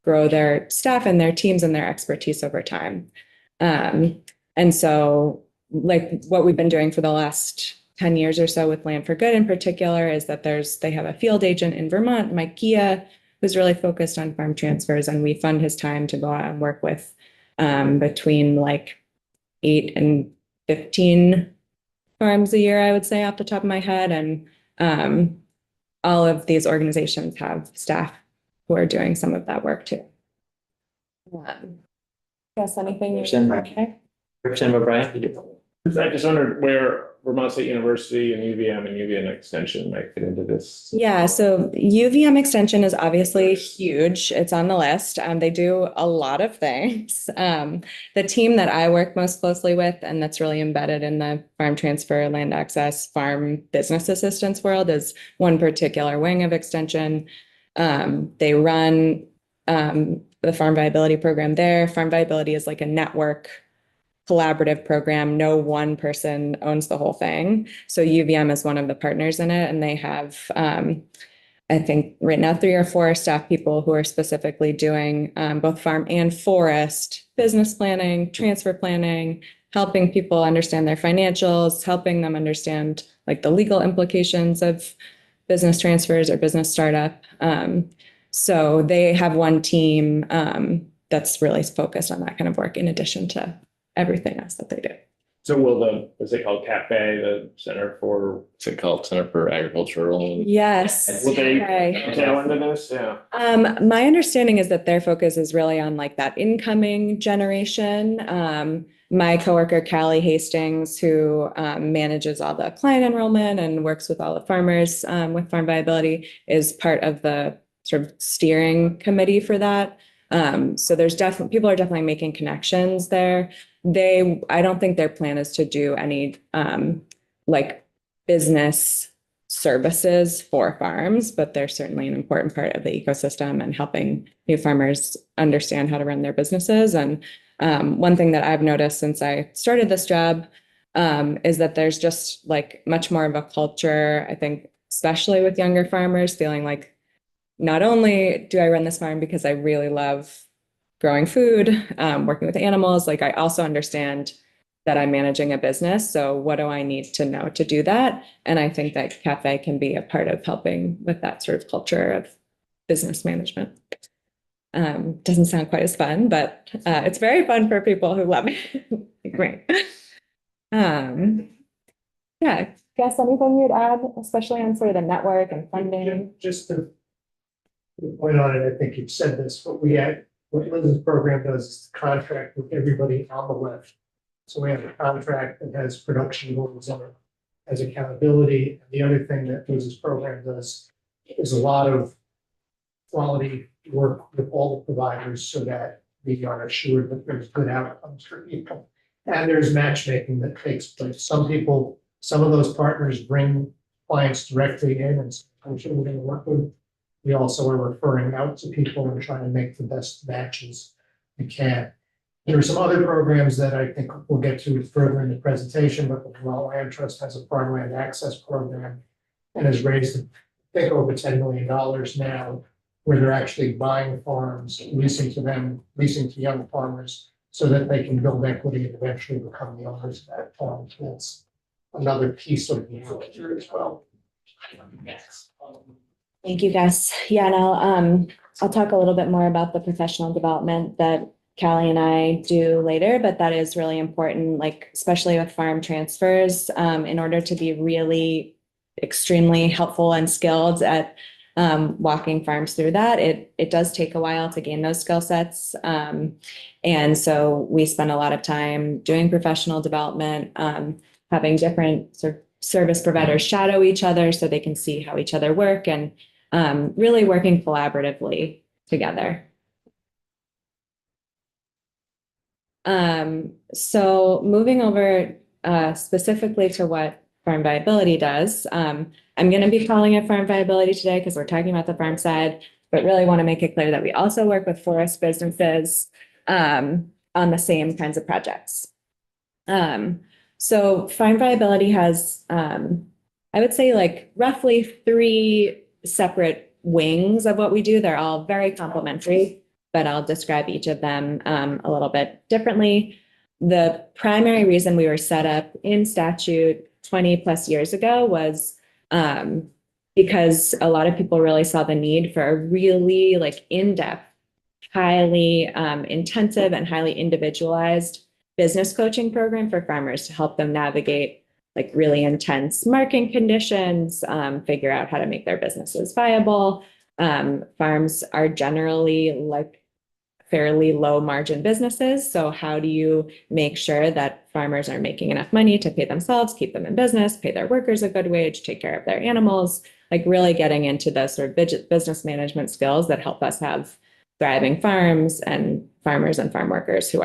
grow their staff and their teams and their expertise over time. And so like what we've been doing for the last 10 years or so with Land for Good in particular is that they have a field agent in Vermont, Mike Gia, who's really focused on farm transfers, and we fund his time to go out and work with between like 8 and 15 farms a year, I would say off the top of my head. And all of these organizations have staff who are doing some of that work too. Yes, anything? Representative O'Brien? Did you- I just wondered where Vermont State University and UVM and UVM Extension might fit into this. Yeah, so UVM Extension is obviously huge. It's on the list. They do a lot of things. The team that I work most closely with and that's really embedded in the farm transfer, land access, farm business assistance world is one particular wing of Extension. They run the Farm Viability Program there. Farm Viability is like a network collaborative program. No one person owns the whole thing. So UVM is one of the partners in it, and they have I think right now 3 or 4 staff people who are specifically doing both farm and forest, business planning, transfer planning, helping people understand their financials, helping them understand like the legal implications of business transfers or business startup. So they have one team that's really focused on that kind of work in addition to everything else that they do. So will is it called CAFE, the Center for, What's it called? Center for Agricultural. Yes. will they Okay. tail into this? Yeah. My understanding is that their focus is really on like that incoming generation. My coworker, Callie Hastings, who manages all the client enrollment and works with all the farmers with farm viability, is part of the sort of steering committee for that. So there's definitely, people are definitely making connections there. I don't think their plan is to do any like business services for farms, but they're certainly an important part of the ecosystem and helping new farmers understand how to run their businesses. And one thing that I've noticed since I started this job is that there's just like much more of a culture, I think, especially with younger farmers, feeling like not only do I run this farm because I really love growing food, working with animals, like I also understand that I'm managing a business. So what do I need to know to do that? And I think that CAFE can be a part of helping with that sort of culture of business management. Doesn't sound quite as fun, but it's very fun for people who love it. Great. Yeah, guess anything you'd add, especially on sort of the network and funding? Just to point on it, I think you've said this, but what Liz's program does is contract with everybody on the left. So we have a contract that has production goals in it, has accountability. And the other thing that Liz's program does is a lot of quality work with all the providers so that we are assured that there's good outcomes for people. And there's matchmaking that takes place. Some of those partners bring clients directly in and I'm sure we're going to work with. We also are referring out to people and trying to make the best matches we can. There are some other programs that I think we'll get to further in the presentation, but the Vermont Land Trust has a farmland access program and has raised, I think, over $10 million now, where they're actually buying farms, leasing to young farmers so that they can build equity and eventually become the owners of that farm. That's another piece of the future as well. Thank you, Gus. Yeah, and I'll talk a little bit more about the professional development that Callie and I do later, but that is really important, like especially with farm transfers, in order to be really extremely helpful and skilled at walking farms through that. It does take a while to gain those skill sets. And so we spend a lot of time doing professional development, having different sort of service providers shadow each other so they can see how each other work and really working collaboratively together. So moving over specifically to what farm viability does, I'm going to be calling it farm viability today because we're talking about the farm side, but really want to make it clear that we also work with forest businesses on the same kinds of projects. So farm viability has, I would say, like roughly 3 separate wings of what we do. They're all very complementary, but I'll describe each of them a little bit differently. The primary reason we were set up in statute 20 plus years ago was because a lot of people really saw the need for a really like in-depth, highly intensive and highly individualized business coaching program for farmers to help them navigate like really intense market conditions, figure out how to make their businesses viable. Farms are generally like fairly low margin businesses. So how do you make sure that farmers are making enough money to pay themselves, keep them in business, pay their workers a good wage, take care of their animals, like really getting into the sort of business management skills that help us have thriving farms and farmers and farm workers who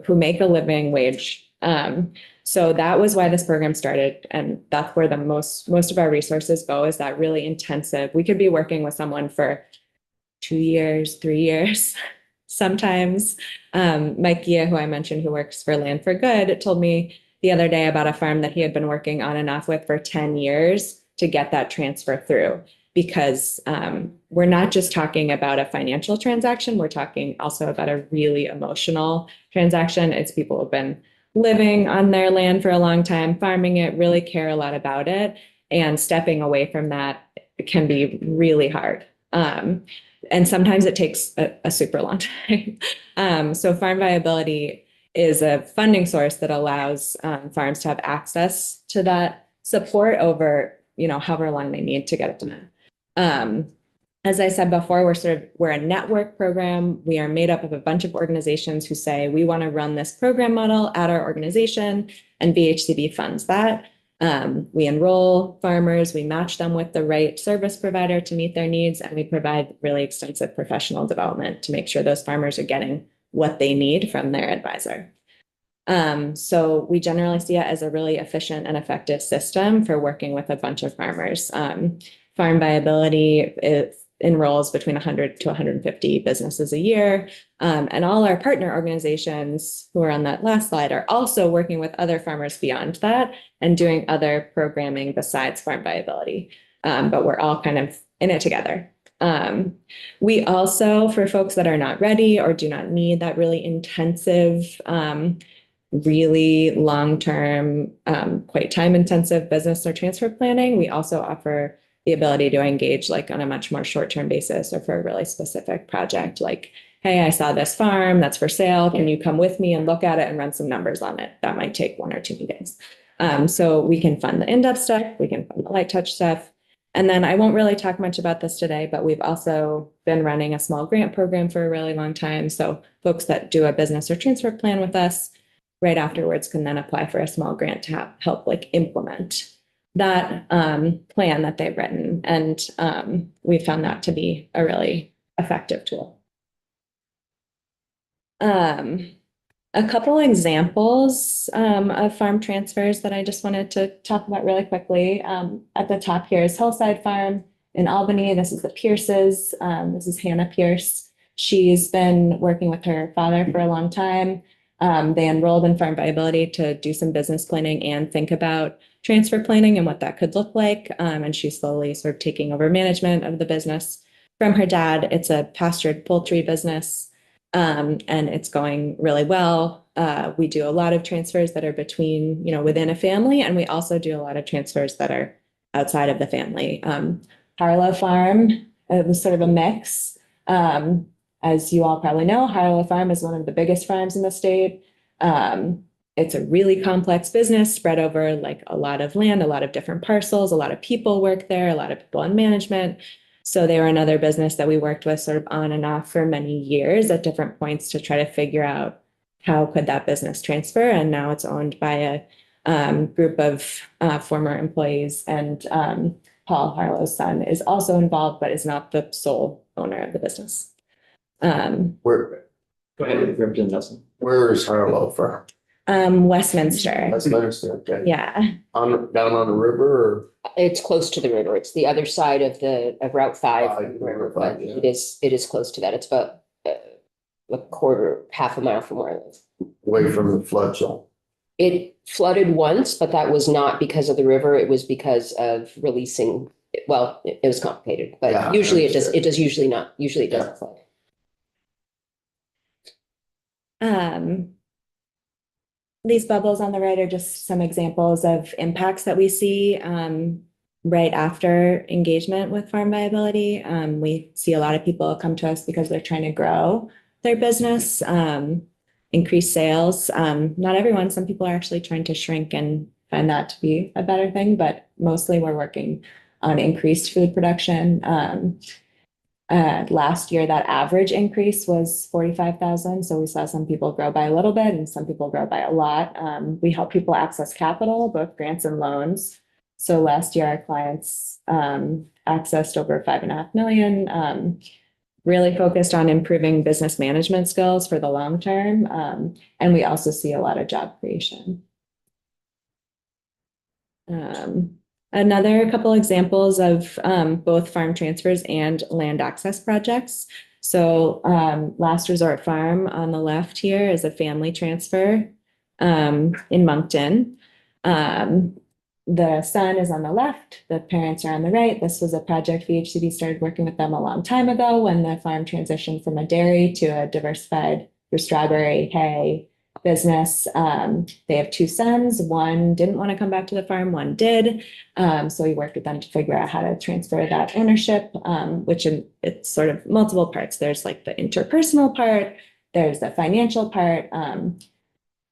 make a living wage. So that was why this program started. And that's where the most of our resources go, is that really intensive. We could be working with someone for 2 years, 3 years, sometimes. Mike Gia, who I mentioned, who works for Land for Good, told me the other day about a farm that he had been working on and off with for 10 years to get that transfer through. because we're not just talking about a financial transaction, we're talking also about a really emotional transaction. It's people who've been living on their land for a long time, farming it, really care a lot about it, and stepping away from that can be really hard. And sometimes it takes a super long time. So farm viability is a funding source that allows farms to have access to that support over, however long they need to get it done. As I said before, we're a network program. We are made up of a bunch of organizations who say we want to run this program model at our organization, and VHCB funds that. We enroll farmers, we match them with the right service provider to meet their needs, and we provide really extensive professional development to make sure those farmers are getting what they need from their advisor. So we generally see it as a really efficient and effective system for working with a bunch of farmers. Farm viability enrolls between 100 to 150 businesses a year. And all our partner organizations who are on that last slide are also working with other farmers beyond that and doing other programming besides farm viability. But we're all kind of in it together. We also, for folks that are not ready or do not need that really intensive, really long-term, quite time-intensive business or transfer planning, we also offer the ability to engage like on a much more short-term basis or for a really specific project, like, hey, I saw this farm that's for sale. Can you come with me and look at it and run some numbers on it? That might take 1 or 2 meetings. So we can fund the in-depth stuff, we can fund the light touch stuff. And then I won't really talk much about this today, but we've also been running a small grant program for a really long time. So folks that do a business or transfer plan with us right afterwards can then apply for a small grant to help like implement that plan that they've written. And we found that to be a really effective tool. A couple examples of farm transfers that I just wanted to talk about really quickly. At the top here is Hillside Farm in Albany. This is the Pierces. This is Hannah Pierce. She's been working with her father for a long time. They enrolled in farm viability to do some business planning and think about transfer planning and what that could look like. And she's slowly sort of taking over management of the business from her dad. It's a pastured poultry business, and it's going really well. We do a lot of transfers that are between, within a family, and we also do a lot of transfers that are outside of the family. Harlow Farm, it was sort of a mix. As you all probably know, Harlow Farm is one of the biggest farms in the state. It's a really complex business spread over like a lot of land, a lot of different parcels, a lot of people work there, a lot of people in management. So they were another business that we worked with sort of on and off for many years at different points to try to figure out how could that business transfer. And now it's owned by a group of former employees, and Paul Harlow's son is also involved, but is not the sole owner of the business. Where, Go ahead, Representative Nelson. where is Harlow from? Westminster. That's Minnesota, okay. Yeah. Down on the river It's close to the river. It's the other side of Route 5 Oh, river, Route 5, but yeah. it is close to that. It's about half a mile from where I live. or away from the flood zone? It flooded once, but that was not because of the river. It was because of releasing. Well, it was complicated, but Yeah, usually I understand. it does usually not. Usually it doesn't flood. These bubbles on the right are just some examples of impacts that we see right after engagement with farm viability. We see a lot of people come to us because they're trying to grow their business, increase sales. Not everyone, some people are actually trying to shrink and find that to be a better thing, but mostly we're working on increased food production. Last year, that average increase was 45,000. So we saw some people grow by a little bit and some people grow by a lot. We help people access capital, both grants and loans. So last year, our clients accessed over 5.5 million, really focused on improving business management skills for the long term. And we also see a lot of job creation. Another couple examples of both farm transfers and land access projects. So Last Resort Farm on the left here is a family transfer in Moncton. the son is on the left, the parents are on the right. This was a project VHCB started working with them a long time ago when the farm transitioned from a dairy to a diversified for strawberry hay business. They have two sons. One didn't want to come back to the farm, one did. So we worked with them to figure out how to transfer that ownership, it's sort of multiple parts. There's like the interpersonal part, there's the financial part,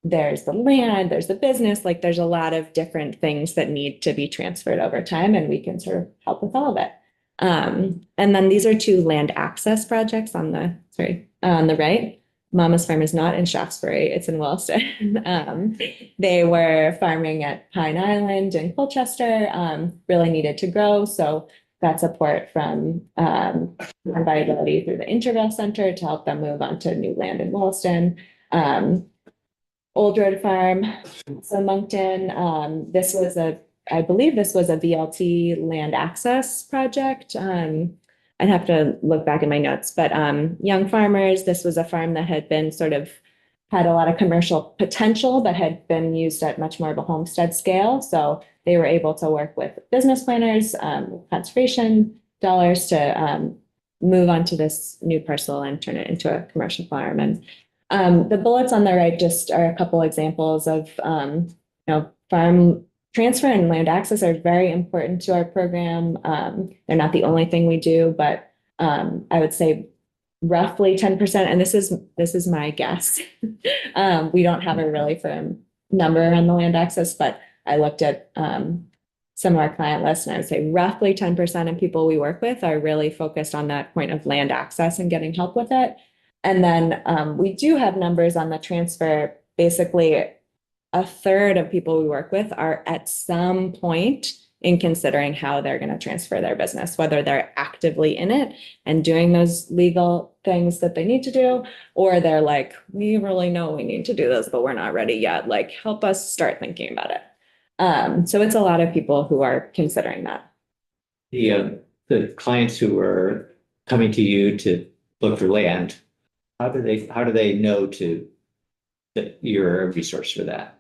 there's the land, there's the business, like there's a lot of different things that need to be transferred over time, and we can sort of help with all of it. And then these are two land access projects on the right. Mama's Farm is not in Shaftesbury, it's in Williston. They were farming at Pine Island in Colchester, really needed to grow, so got support from viability through the Intervale Center to help them move on to new land in Williston. Old Road Farm, so Moncton, I believe this was a VLT land access project. I'd have to look back in my notes, but young farmers, this was a farm that had been had a lot of commercial potential, but had been used at much more of a homestead scale. So they were able to work with business planners, conservation dollars to move on to this new parcel and turn it into a commercial farm. And the bullets on the right just are a couple examples of, farm transfer and land access are very important to our program. They're not the only thing we do, but I would say roughly 10%, and this is my guess. We don't have a really firm number on the land access, but I looked at some of our client lists, and I would say roughly 10% of people we work with are really focused on that point of land access and getting help with it. And then we do have numbers on the transfer. Basically, a third of people we work with are at some point in considering how they're going to transfer their business, whether they're actively in it and doing those legal things that they need to do, or they're like, we really know we need to do this, but we're not ready yet. Like, help us start thinking about it. So it's a lot of people who are considering that. The clients who are coming to you to look for land, how do they know that you're a resource for that?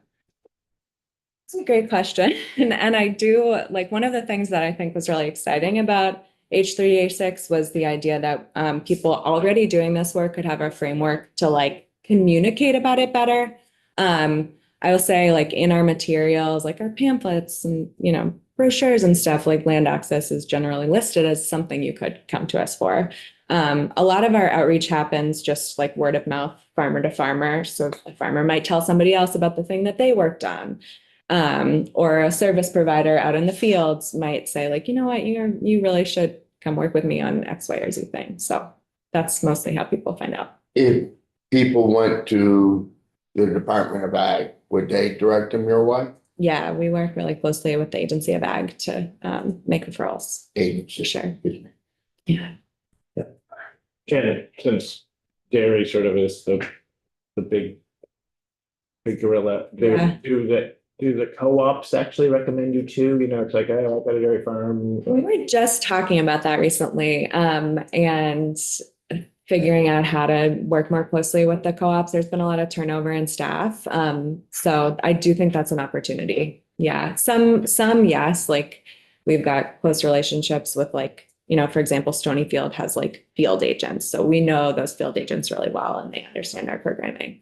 It's a great question. And I do, like, one of the things that I think was really exciting about H3, H6 was the idea that people already doing this work could have a framework to like communicate about it better. I will say, like, in our materials, like our pamphlets and, brochures and stuff, like land access is generally listed as something you could come to us for. A lot of our outreach happens just like word of mouth, farmer to farmer. So a farmer might tell somebody else about the thing that they worked on. Or a service provider out in the fields might say, like, you know what, you really should come work with me on X, Y, or Z thing. So that's mostly how people find out. If people went to the Department of Ag, would they direct them your way? Yeah, we work really closely with the Agency of Ag to make referrals. Agency. Sure. Yeah. Janet, since dairy sort of is the big gorilla, Yeah. do the co-ops actually recommend you too? It's like, oh, I've got a dairy farm. We were just talking about that recently, and figuring out how to work more closely with the co-ops. There's been a lot of turnover in staff. So I do think that's an opportunity. Yeah, some, yes, like we've got close relationships with, like, for example, Stonyfield has like field agents. So we know those field agents really well and they understand our programming.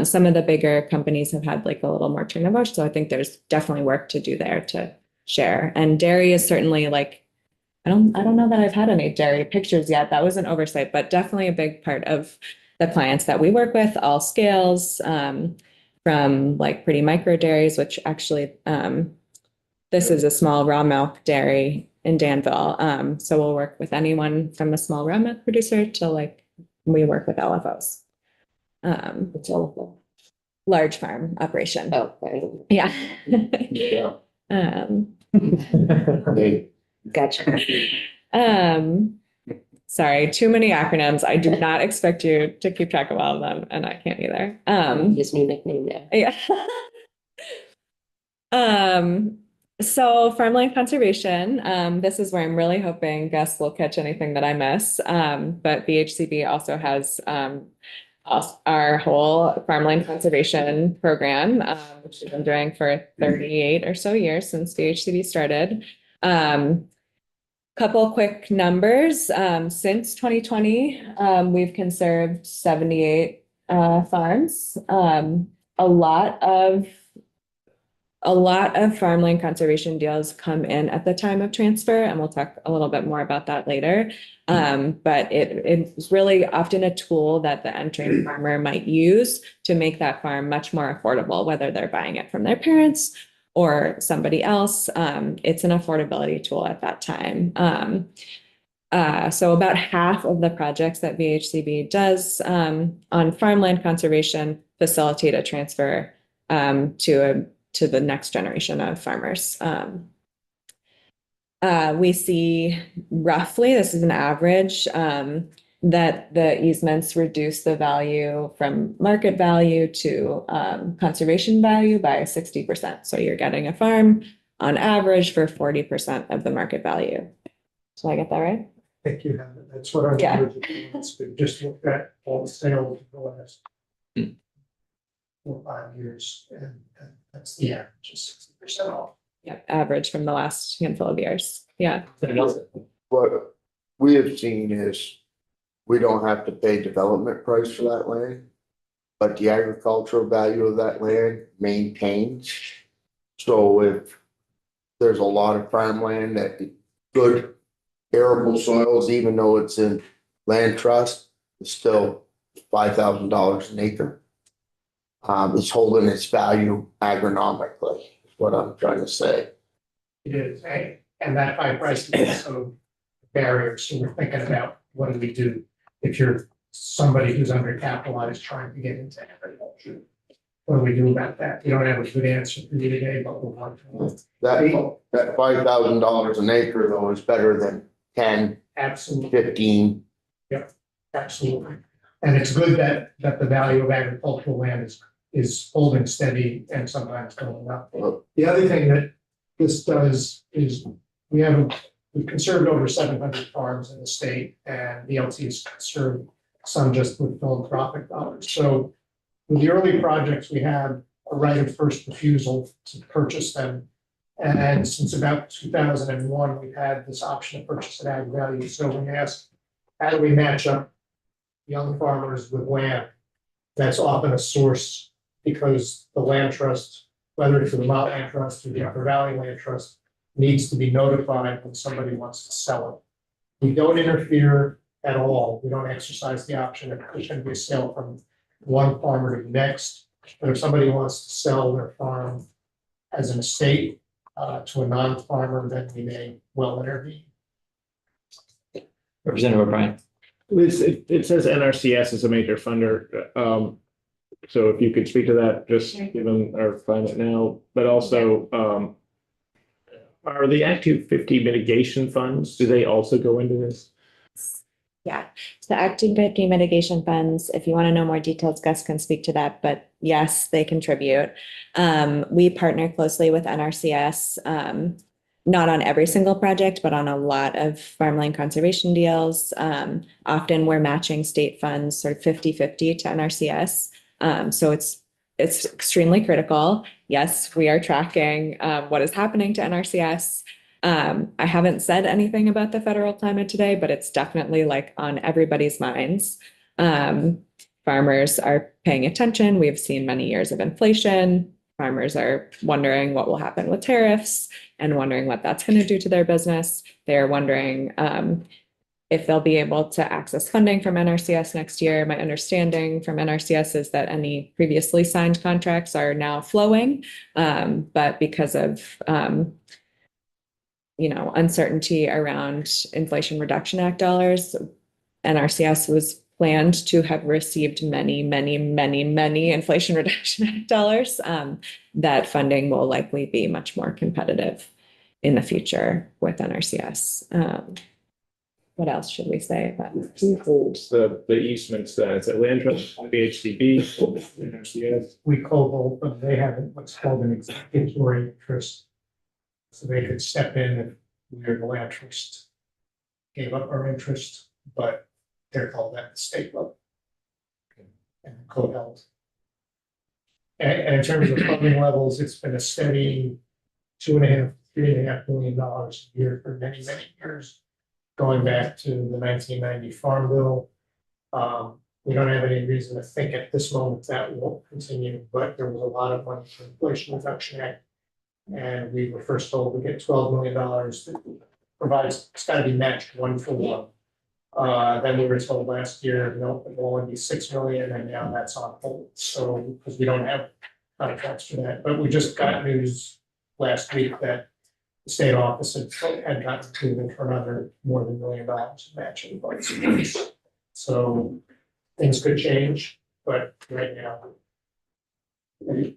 Some of the bigger companies have had like a little more turnover. So I think there's definitely work to do there to share. And dairy is certainly like, I don't know that I've had any dairy pictures yet. That was an oversight, but definitely a big part of the clients that we work with, all scales, from like pretty micro dairies, which actually, this is a small raw milk dairy in Danville. So we'll work with anyone from a small raw milk producer to like, we work with LFOs. It's a large farm operation. Oh, okay. Yeah. Yeah. Gotcha. Sorry, too many acronyms. I do not expect you to keep track of all of them, and I can't either. His new nickname now. Yeah. So farmland conservation, this is where I'm really hoping Gus will catch anything that I miss. But VHCB also has our whole farmland conservation program, which we've been doing for 38 or so years since VHCD started. Couple quick numbers. Since 2020, we've conserved 78 farms. A lot of farmland conservation deals come in at the time of transfer, and we'll talk a little bit more about that later. But it's really often a tool that the entering farmer might use to make that farm much more affordable, whether they're buying it from their parents or somebody else. It's an affordability tool at that time. So about half of the projects that VHCB does on farmland conservation facilitate a transfer to the next generation of farmers. We see roughly, this is an average, that the easements reduce the value from market value to conservation value by 60%. So you're getting a farm on average for 40% of the market value. Did I get that right? I think you have it. That's what our Yeah. numbers are. Just look at all the sales of the last 4 or 5 years, and that's the average, just 60% off. Yep, average from the last handful of years. Yeah. What we have seen is we don't have to pay development price for that land, but the agricultural value of that land maintains. So if there's a lot of farmland that good arable soils, even though it's in land trust, it's still $5,000 an acre. It's holding its value agronomically, is what I'm trying to say. It is, and that high price is also a barrier. So we're thinking about what do we do if you're somebody who's undercapitalized trying to get into agriculture? What do we do about that? You don't have a good answer for you today, but we'll want to. That $5,000 an acre though is better than 10, Absolutely, 15. absolutely. And it's good that the value of agricultural land is holding steady and sometimes going up. The other thing that this does is we've conserved over 700 farms in the state, and BLT has conserved some just with philanthropic dollars. So with the early projects, we have a right of first refusal to purchase them. And since about 2001, we've had this option to purchase at ag value. So when you ask, how do we match up young farmers with land? That's often a source, because the land trust, whether it's the Vermont Land Trust or the Upper Valley Land Trust, needs to be notified when somebody wants to sell it. We don't interfere at all. We don't exercise the option. It can be a sale from one farmer to the next. But if somebody wants to sell their farm as an estate to a non-farmer, then we may well intervene. Representative O'Brien. Liz, it says NRCS is a major funder. So if you could speak to that, just given our climate now, but also, are the Act 250 mitigation funds, do they also go into this? Yeah, so Act 250 mitigation funds, if you want to know more details, Gus can speak to that, but yes, they contribute. We partner closely with NRCS, not on every single project, but on a lot of farmland conservation deals. Often we're matching state funds sort of 50-50 to NRCS. So it's extremely critical. Yes, we are tracking what is happening to NRCS. I haven't said anything about the federal climate today, but it's definitely like on everybody's minds. Farmers are paying attention. We've seen many years of inflation. Farmers are wondering what will happen with tariffs and wondering what that's going to do to their business. They're wondering if they'll be able to access funding from NRCS next year. My understanding from NRCS is that any previously signed contracts are now flowing, but because of uncertainty around Inflation Reduction Act dollars, NRCS was planned to have received many Inflation Reduction Act dollars. That funding will likely be much more competitive in the future with NRCS. What else should we say about Who holds the easements then? Is it Land Trust, BHCB, NRCS? We co-hold, but they have what's called an executory interest. So they could step in if we're the land trust gave up our interest, but they're called at the state level. and co-health. And in terms of funding levels, it's been a steady $2.5, $3.5 million a year for many, many years, going back to the 1990 Farm Bill. We don't have any reason to think at this moment that won't continue, but there was a lot of money for Inflation Reduction Act. And we were first told to get $12 million that provides, it's gotta be matched 1-for-1. Then we were told last year, no, it will only be 6 million, and now that's on hold. So, because we don't have contracts for that, but we just got news last week that the state office had gotten approval for another more than $1 million in matching funds. So things could change, but right now, we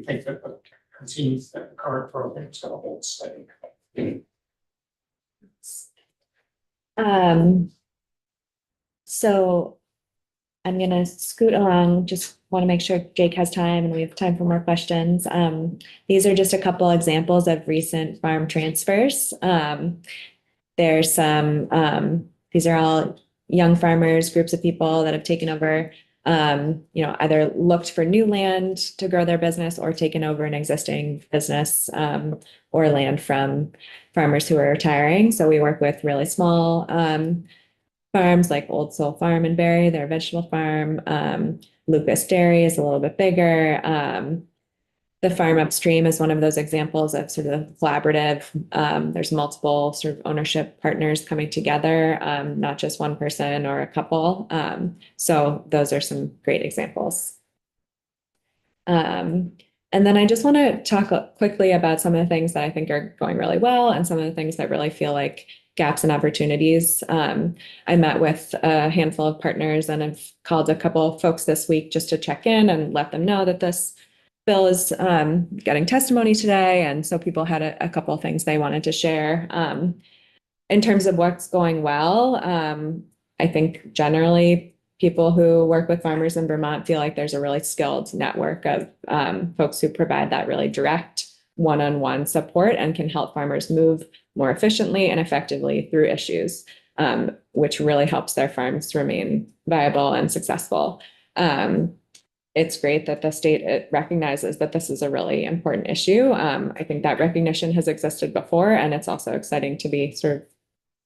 think that the continues that the current program is going to hold steady. So I'm gonna scoot along, just want to make sure Jake has time and we have time for more questions. These are just a couple examples of recent farm transfers. There's some, these are all young farmers, groups of people that have taken over, either looked for new land to grow their business or taken over an existing business, or land from farmers who are retiring. So we work with really small, farms like Old Soul Farm in Barrie, their vegetable farm. Lucas Dairy is a little bit bigger. The farm upstream is one of those examples of sort of collaborative. There's multiple sort of ownership partners coming together, not just one person or a couple. So those are some great examples. And then I just want to talk quickly about some of the things that I think are going really well and some of the things that really feel like gaps and opportunities. I met with a handful of partners and I've called a couple of folks this week just to check in and let them know that this bill is getting testimony today. And so people had a couple of things they wanted to share. In terms of what's going well, I think generally people who work with farmers in Vermont feel like there's a really skilled network of folks who provide that really direct one-on-one support and can help farmers move more efficiently and effectively through issues, which really helps their farms remain viable and successful. It's great that the state recognizes that this is a really important issue. I think that recognition has existed before, and it's also exciting to be sort of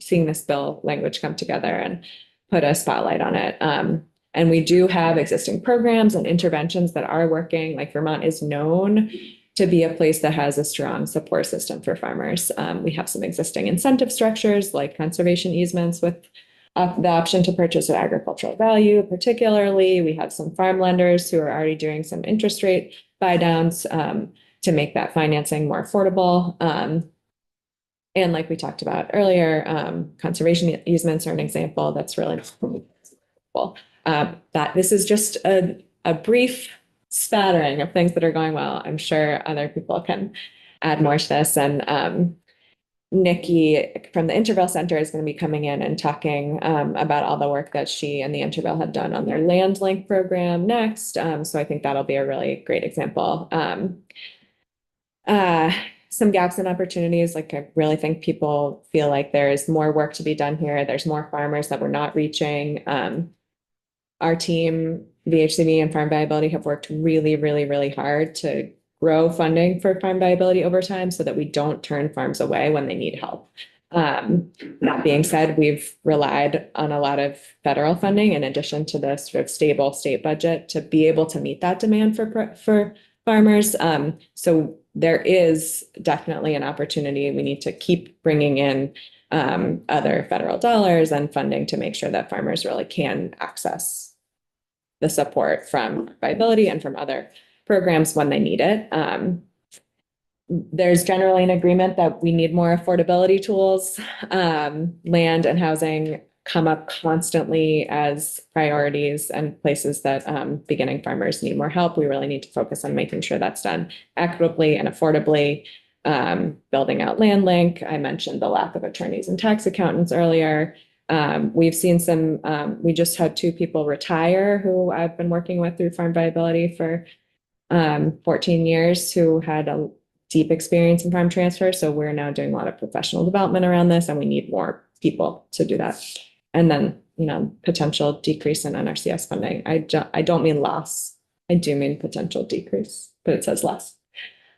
seeing this bill language come together and put a spotlight on it. And we do have existing programs and interventions that are working. Like Vermont is known to be a place that has a strong support system for farmers. We have some existing incentive structures like conservation easements with the option to purchase at agricultural value. Particularly, we have some farm lenders who are already doing some interest rate buy downs to make that financing more affordable. And like we talked about earlier, conservation easements are an example that's really cool. That this is just a brief spattering of things that are going well. I'm sure other people can add more to this. And Nikki from the Intervale Center is going to be coming in and talking about all the work that she and the Intervale have done on their Land Link program next. So I think that'll be a really great example. Some gaps and opportunities, like I really think people feel like there is more work to be done here. There's more farmers that we're not reaching. Our team, VHCV and Farm Viability, have worked really, really, really hard to grow funding for farm viability over time so that we don't turn farms away when they need help. That being said, we've relied on a lot of federal funding in addition to the sort of stable state budget to be able to meet that demand for farmers. So there is definitely an opportunity. We need to keep bringing in other federal dollars and funding to make sure that farmers really can access the support from viability and from other programs when they need it. There's generally an agreement that we need more affordability tools. Land and housing come up constantly as priorities and places that beginning farmers need more help. We really need to focus on making sure that's done equitably and affordably. Building out Land Link. I mentioned the lack of attorneys and tax accountants earlier. We've seen some, we just had 2 people retire who I've been working with through Farm Viability for 14 years who had a deep experience in farm transfer. So we're now doing a lot of professional development around this and we need more people to do that. And then potential decrease in NRCS funding. I don't mean loss. I do mean potential decrease, but it says less.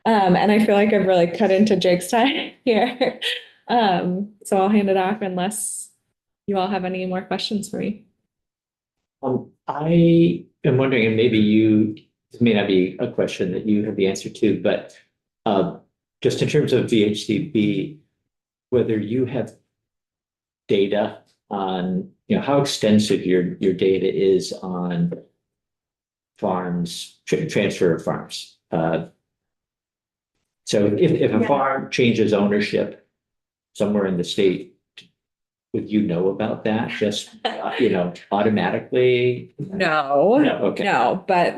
And I feel like I've really cut into Jake's time here. So I'll hand it off unless you all have any more questions for me. I am wondering, and maybe this may not be a question that you have the answer to, but just in terms of VHCB, whether you have data on, how extensive your data is on farms, transfer of farms. So if a farm changes ownership somewhere in the state, would you know about that just, automatically? No. No, okay. No, but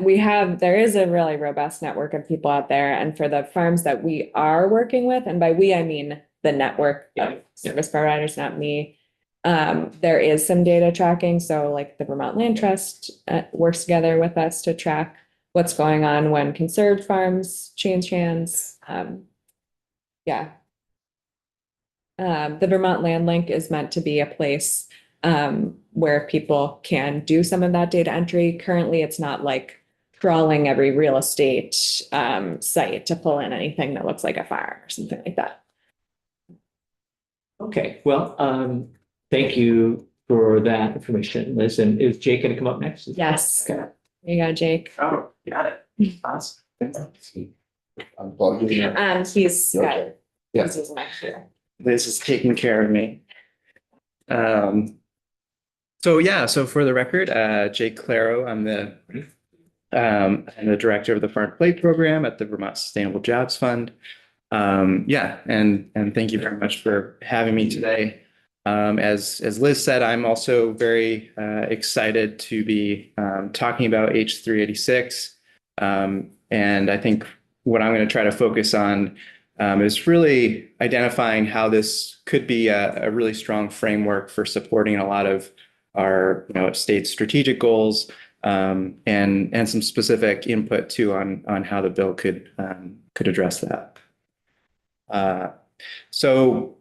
there is a really robust network of people out there. And for the farms that we are working with, and by we, I mean the network of service providers, not me. There is some data tracking. So like the Vermont Land Trust works together with us to track what's going on when conserved farms change hands. The Vermont Land Link is meant to be a place where people can do some of that data entry. Currently, it's not like crawling every real estate site to pull in anything that looks like a farm or something like that. Okay, well, thank you for that information, Liz. And is Jake going to come up next? Yes. Okay. There you go, Jake. Oh, got it. Awesome. I'm plugging in. He's got it. Yeah. This is my share. Liz is taking care of me. So for the record, Jake Claro, I'm the director of the Farm to Plate program at the Vermont Sustainable Jobs Fund. And thank you very much for having me today. As Liz said, I'm also very excited to be talking about H386. And I think what I'm going to try to focus on is really identifying how this could be a really strong framework for supporting a lot of our state's strategic goals, and some specific input too on how the bill could address that. So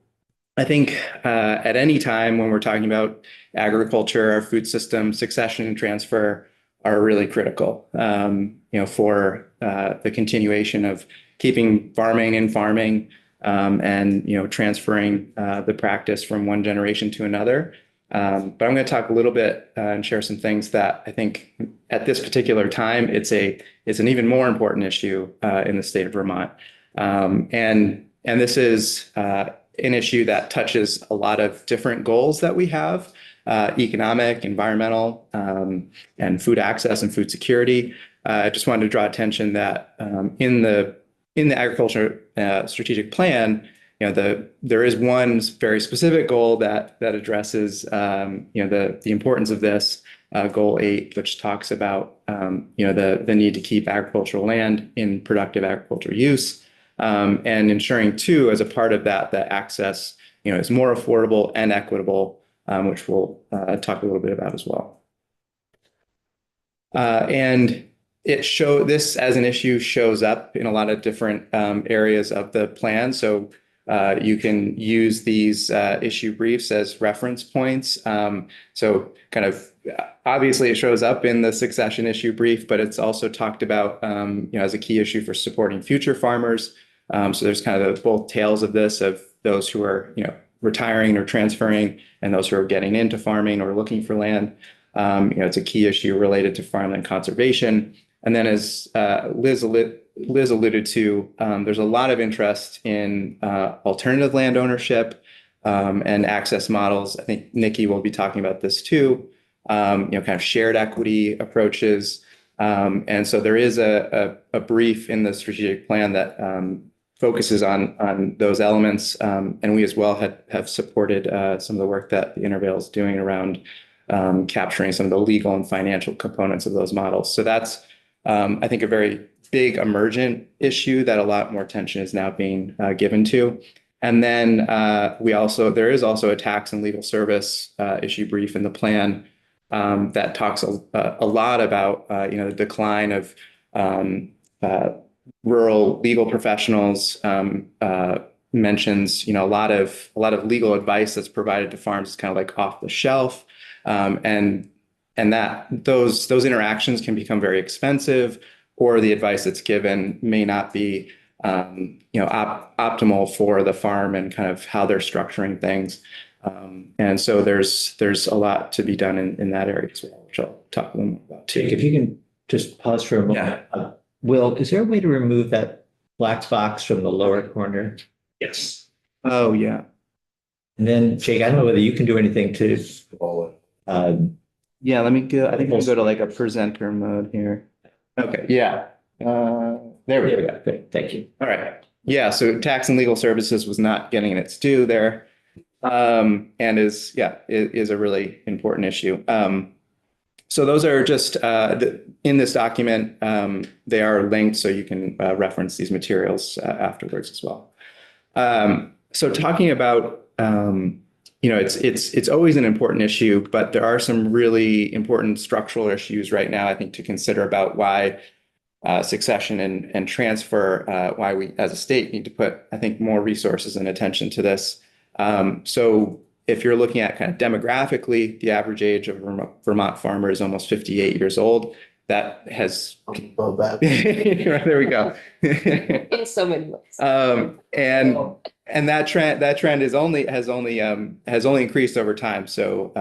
I think at any time when we're talking about agriculture, our food system, succession and transfer are really critical, for the continuation of keeping farming and farming, and transferring the practice from one generation to another. But I'm going to talk a little bit and share some things that I think at this particular time it's an even more important issue in the state of Vermont, and this is an issue that touches a lot of different goals that we have. Economic, environmental, and food access and food security. I just wanted to draw attention that in the agriculture strategic plan, there is one very specific goal that addresses the importance of this, goal 8, which talks about the need to keep agricultural land in productive agricultural use, and ensuring too, as a part of that access is more affordable and equitable, which we'll talk a little bit about as well. And this as an issue shows up in a lot of different areas of the plan. So you can use these issue briefs as reference points. So kind of obviously it shows up in the succession issue brief, but it's also talked about as a key issue for supporting future farmers. So there's kind of both tails of this, of those who are retiring or transferring, and those who are getting into farming or looking for land. It's a key issue related to farmland conservation. And then as Liz alluded to, there's a lot of interest in alternative land ownership and access models. I think Nikki will be talking about this too, kind of shared equity approaches. And so there is a brief in the strategic plan that focuses on those elements, and we as well have supported some of the work that the Intervale is doing around capturing some of the legal and financial components of those models. So that's, I think, a very big emergent issue that a lot more attention is now being given to. And then there is also a tax and legal service issue brief in the plan that talks a lot about the decline of rural legal professionals, mentions a lot of legal advice that's provided to farms is kind of like off the shelf. And that those interactions can become very expensive, or the advice that's given may not be optimal for the farm and kind of how they're structuring things. And so there's a lot to be done in that area as well, which I'll talk a little more about Jake, too. if you can just pause for a moment. Will, is there a way to remove that black box from the lower corner? Yes. Oh, yeah. And then Jake, I don't know whether you can do anything to, Yeah, let me go. I think we'll go to like a presenter mode here. Okay, yeah. There we go. Great, thank you. All right. Yeah, so tax and legal services was not getting its due there. And is a really important issue. So those are just in this document, they are linked so you can reference these materials afterwards as well. So talking about it's always an important issue, but there are some really important structural issues right now, I think, to consider about why succession and transfer, why we as a state need to put, I think, more resources and attention to this. So if you're looking at kind of demographically, the average age of a Vermont farmer is almost 58 years old. That has there we go. In so many ways. And that trend has only increased over time. So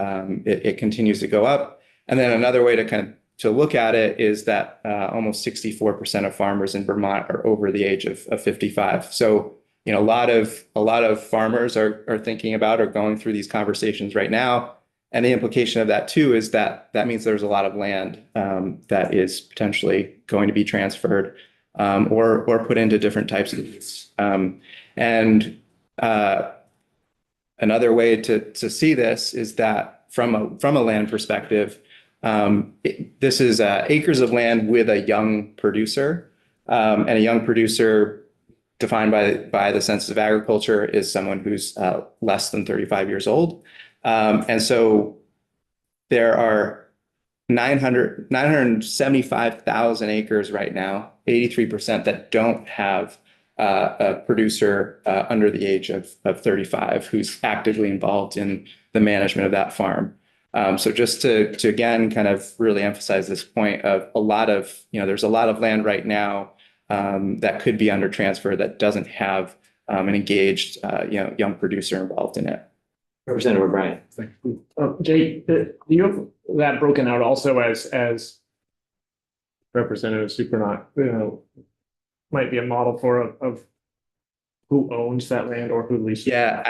it continues to go up. And then another way to look at it is that almost 64% of farmers in Vermont are over the age of 55. So a lot of farmers are thinking about or going through these conversations right now. And the implication of that too is that means there's a lot of land that is potentially going to be transferred or put into different types of use. And another way to see this is that from a land perspective, this is acres of land with a young producer, and a young producer defined by the Census of Agriculture is someone who's less than 35 years old. And so there are 975,000 acres right now, 83% that don't have a producer under the age of 35 who's actively involved in the management of that farm. So just to again kind of really emphasize this point of there's a lot of land right now that could be under transfer that doesn't have an engaged young producer involved in it. Representative O'Brien. Jay, do you have that broken out also as Representative Supernaut, might be a model of who owns that land or who leases? Yeah,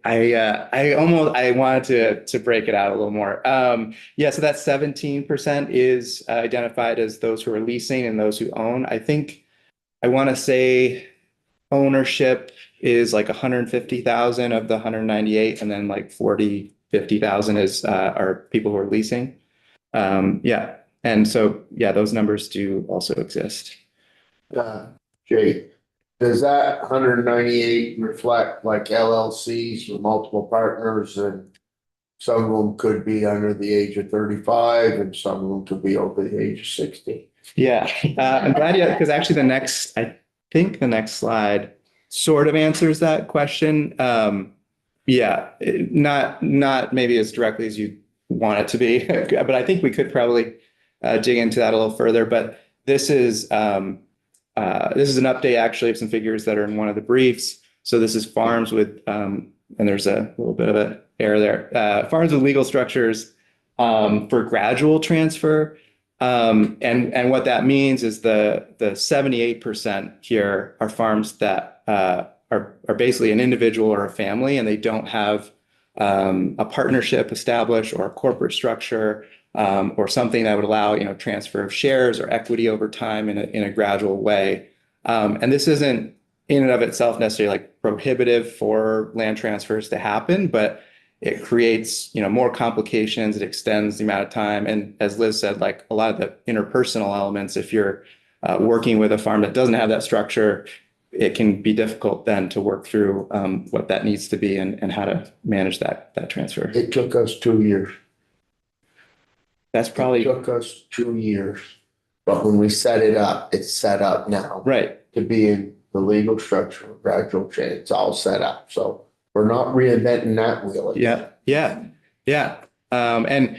I wanted to break it out a little more. So that 17% is identified as those who are leasing and those who own. I think I want to say ownership is like 150,000 of the 198, and then like 50,000 are people who are leasing. And so those numbers do also exist. Jay, does that 198 reflect like LLCs with multiple partners, and some of them could be under the age of 35 and some of them could be over the age of 60? Yeah, I'm glad because actually I think the next slide sort of answers that question. Not maybe as directly as you want it to be, but I think we could probably dig into that a little further. But this is an update actually of some figures that are in one of the briefs. So this is farms with, and there's a little bit of an error there, farms with legal structures for gradual transfer. And what that means is the 78% here are farms that are basically an individual or a family, and they don't have a partnership establised or a corporate structure or something that would allow transfer of shares or equity over time in a gradual way. And this isn't in and of itself necessarily like prohibitive for land transfers to happen, but it creates more complications. It extends the amount of time. And as Liz said, like a lot of the interpersonal elements, if you're working with a farm that doesn't have that structure, it can be difficult then to work through what that needs to be and how to manage that transfer. It took us 2 years. That's probably It took us 2 years, but when we set it up, it's set up now. right. To be in the legal structure, gradual change, it's all set up. So we're not reinventing that wheel. Yeah. And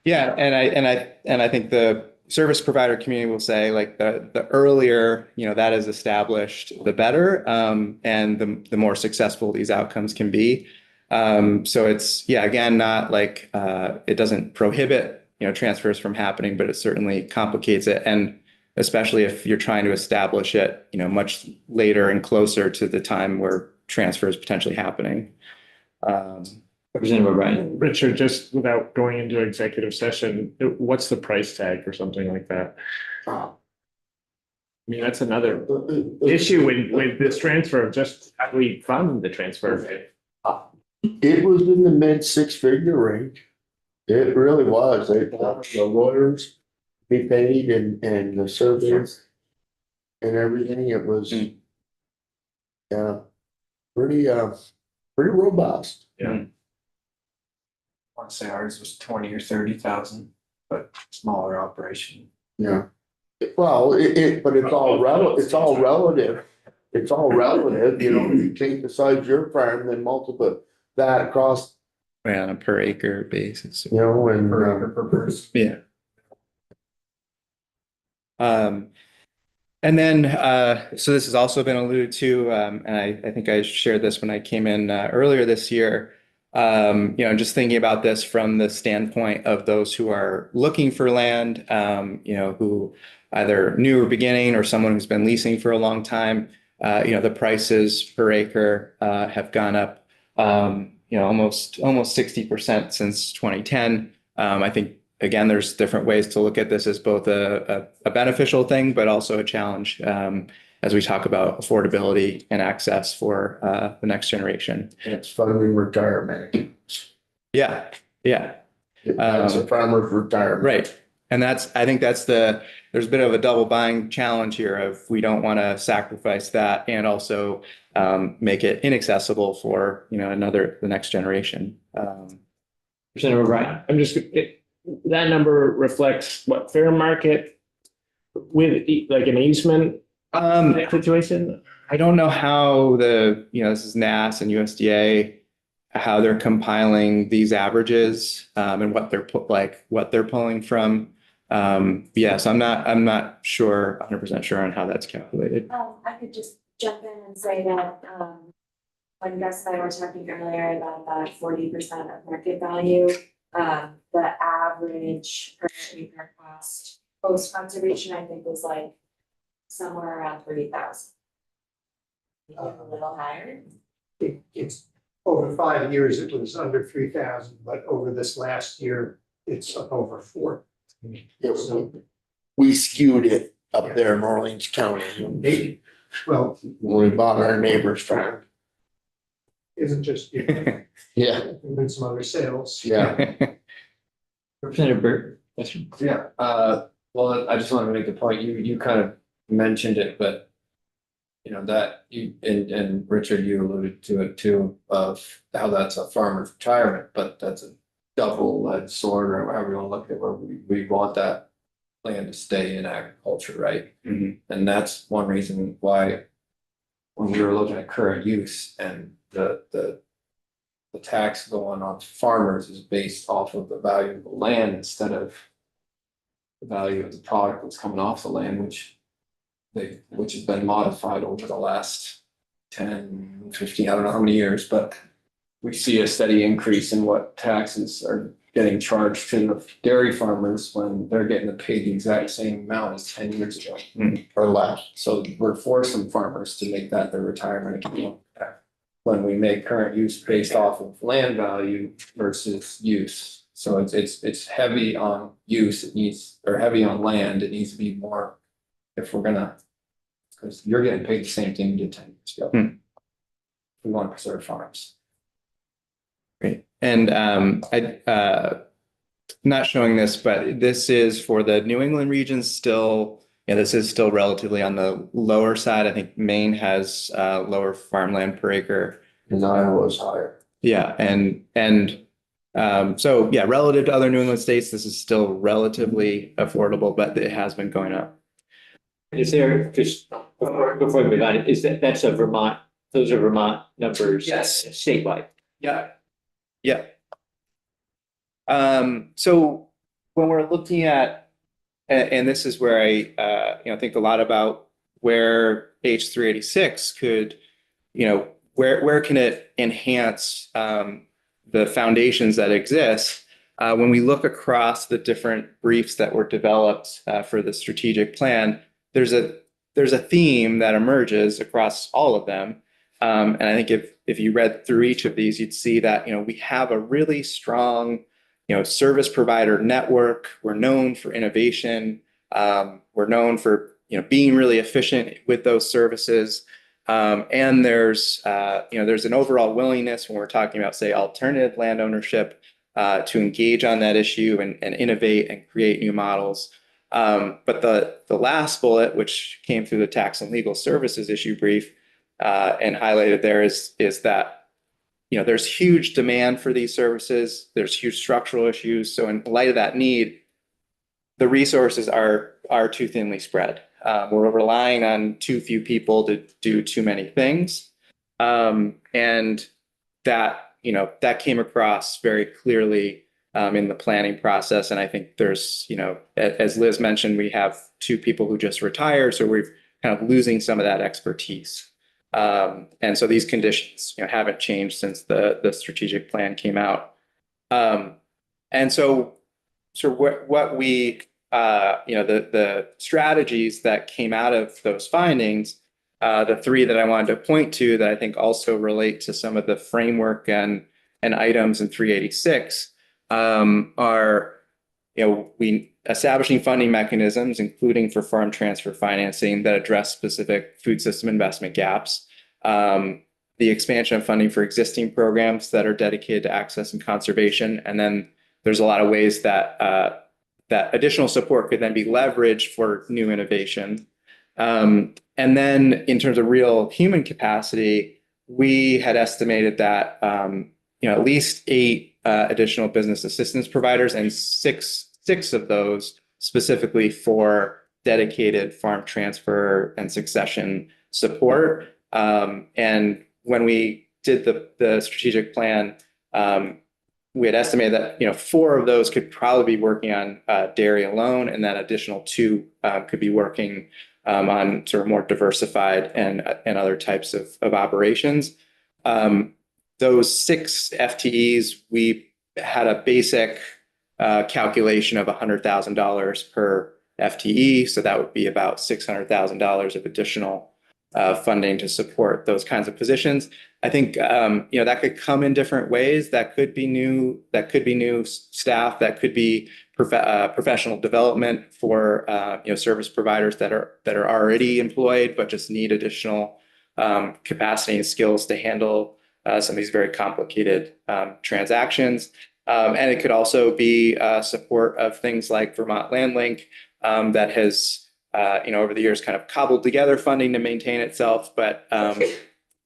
yeah, and I think the service provider community will say like the earlier, that is established, the better. And the more successful these outcomes can be. So it's, yeah, again, not like it doesn't prohibit, transfers from happening, but it certainly complicates it. And especially if you're trying to establish it, much later and closer to the time where transfer is potentially happening. Representative O'Brien. Richard, just without going into executive session, what's the price tag for something like that? I mean, that's another issue with this transfer of just how do we fund the transfer? It was in the mid six-figure range. It really was. The lawyers be paid and the surveys and everything. It was, yeah, pretty robust. Yeah. I want to say ours was 20 or 30,000, but smaller operation. Yeah. Well, but it's all relative. It's all relative. It's all relative, you take the size of your farm, then multiply that across, On a per acre basis. and Per person. Yeah. And then, so this has also been alluded to, and I think I shared this when I came in earlier this year. Just thinking about this from the standpoint of those who are looking for land, who either new or beginning or someone who's been leasing for a long time. The prices per acre have gone up, almost 60% since 2010. I think, again, there's different ways to look at this as both a beneficial thing, but also a challenge as we talk about affordability and access for the next generation. it's funding retirement. Yeah, yeah. That's a farmer's retirement. Right. And I think there's a bit of a double bind challenge here of we don't want to sacrifice that and also make it inaccessible for, the next generation. Representative O'Brien. I'm just, that number reflects what fair market with like an easement situation? I don't know how this is NAS and USDA, how they're compiling these averages and what they're pulling from. So I'm not sure, 100% sure on how that's calculated. I could just jump in and say that, when Gus and I were talking earlier about that 40% of market value, the average per acre cost post conservation, I think was like somewhere around 30,000. A little higher. It's over 5 years, it was under 3,000, but over this last year, it's up over 4. We skewed it up there in Orleans County. Well, When we bought our neighbor's farm. isn't just, Yeah, and then some other sales. yeah. Representative Burt, question. Yeah, well, I just wanted to make the point, you kind of mentioned it, but that you, and Richard, you alluded to it too, of how that's a farmer's retirement, but that's a double-edged sword, or however you want to look at it, where we want that land to stay in agriculture, right? Mhm. And that's one reason why when we were looking at current use and the tax going on to farmers is based off of the value of the land instead of the value of the product that's coming off the land, which has been modified over the last 10, 15, I don't know how many years, but we see a steady increase in what taxes are getting charged to the dairy farmers when they're getting paid the exact same amount as 10 years ago Or less. So we're forcing farmers to make that their retirement account. When we make current use based off of land value versus use. So it's heavy on use, or heavy on land, it needs to be more if we're gonna, because you're getting paid the same thing you did 10 years ago. We want to preserve farms. Great. And not showing this, but this is for the New England region still. Yeah, this is still relatively on the lower side. I think Maine has lower farmland per acre. And Iowa's higher. Yeah, so yeah, relative to other New England states, this is still relatively affordable, but it has been going up. Is there, just before we move on, that's a Vermont, those are Vermont numbers? Yes. Statewide? Yeah. Yeah. So when we're looking at, and this is where I, think a lot about where H 386 could, where can it enhance the foundations that exist? When we look across the different briefs that were developed for the strategic plan, there's a theme that emerges across all of them. And I think if you read through each of these, you'd see that, we have a really strong, service provider network. We're known for innovation. We're known for, being really efficient with those services. And there's an overall willingness when we're talking about, say, alternative land ownership, to engage on that issue and innovate and create new models. But the last bullet, which came through the tax and legal services issue brief, and highlighted there is that, there's huge demand for these services. There's huge structural issues. So in light of that need, the resources are too thinly spread. We're relying on too few people to do too many things. And that came across very clearly in the planning process. And I think there's, as Liz mentioned, we have 2 people who just retired. So we're kind of losing some of that expertise. And so these conditions, haven't changed since the strategic plan came out. And so what we, the strategies that came out of those findings, the 3 that I wanted to point to that I think also relate to some of the framework and items in 386 are, we establishing funding mechanisms, including for farm transfer financing that address specific food system investment gaps. The expansion of funding for existing programs that are dedicated to access and conservation. And then there's a lot of ways that that additional support could then be leveraged for new innovation. And then in terms of real human capacity, we had estimated that at least 8 additional business assistance providers and six of those specifically for dedicated farm transfer and succession support. And when we did the strategic plan, we had estimated that 4 of those could probably be working on dairy alone, and that additional 2 could be working on sort of more diversified and other types of operations. Those 6 FTEs, we had a basic calculation of $100,000 per FTE. So that would be about $600,000 of additional funding to support those kinds of positions. I think that could come in different ways. That could be new staff. That could be professional development for service providers that are already employed but just need additional capacity and skills to handle some of these very complicated transactions. And it could also be support of things like Vermont Land Link that has over the years kind of cobbled together funding to maintain itself, but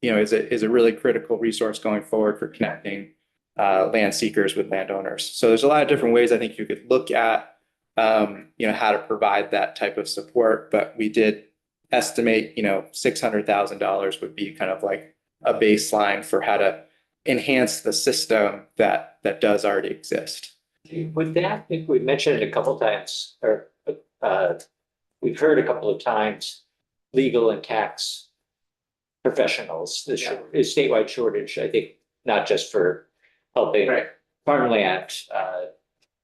is a really critical resource going forward for connecting land seekers with landowners. So there's a lot of different ways I think you could look at how to provide that type of support, but we did estimate $600,000 would be kind of like a baseline for how to enhance the system that does already exist. With that, I think we mentioned it a couple of times, or we've heard a couple of times, legal and tax professionals. The statewide shortage, I think, not just for helping farmland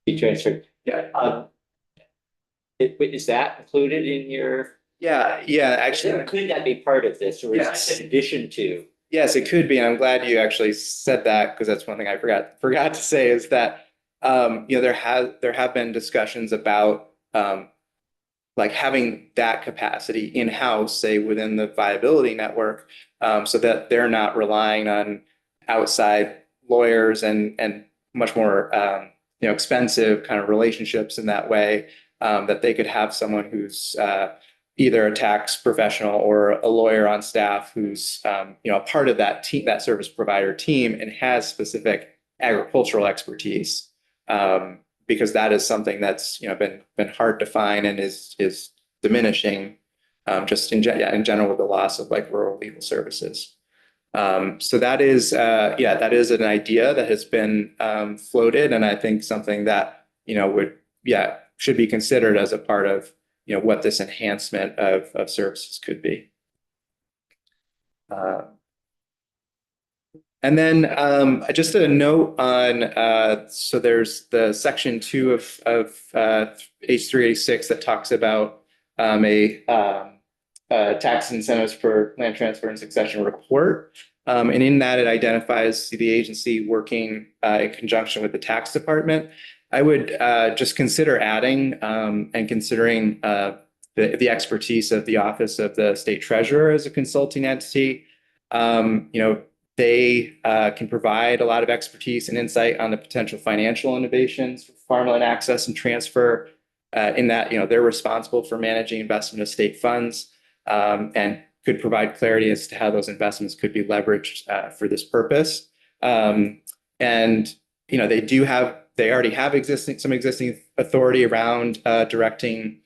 be transferred. Yeah. Is that included in your? Yeah, actually. Could that be part of this, or is that in addition to? Yes, it could be. And I'm glad you actually said that, because that's one thing I forgot to say is that, there have been discussions about like having that capacity in-house, say within the viability network, so that they're not relying on outside lawyers and much more, expensive kind of relationships in that way, that they could have someone who's either a tax professional or a lawyer on staff who's a part of that team, that service provider team, and has specific agricultural expertise, because that is something that's been hard to find and is diminishing just in general with the loss of like rural legal services. So that is, yeah, that is an idea that has been floated, and I think something that, would, yeah, should be considered as a part of, what this enhancement of services could be. And then just a note on, so there's the section 2 of H386 that talks about tax incentives for land transfer and succession report. And in that, it identifies the agency working in conjunction with the tax department. I would just consider adding and considering the expertise of the Office of the State Treasurer as a consulting entity. They can provide a lot of expertise and insight on the potential financial innovations for farmland access and transfer. In that, they're responsible for managing investment of state funds and could provide clarity as to how those investments could be leveraged for this purpose. And they already have some existing authority around directing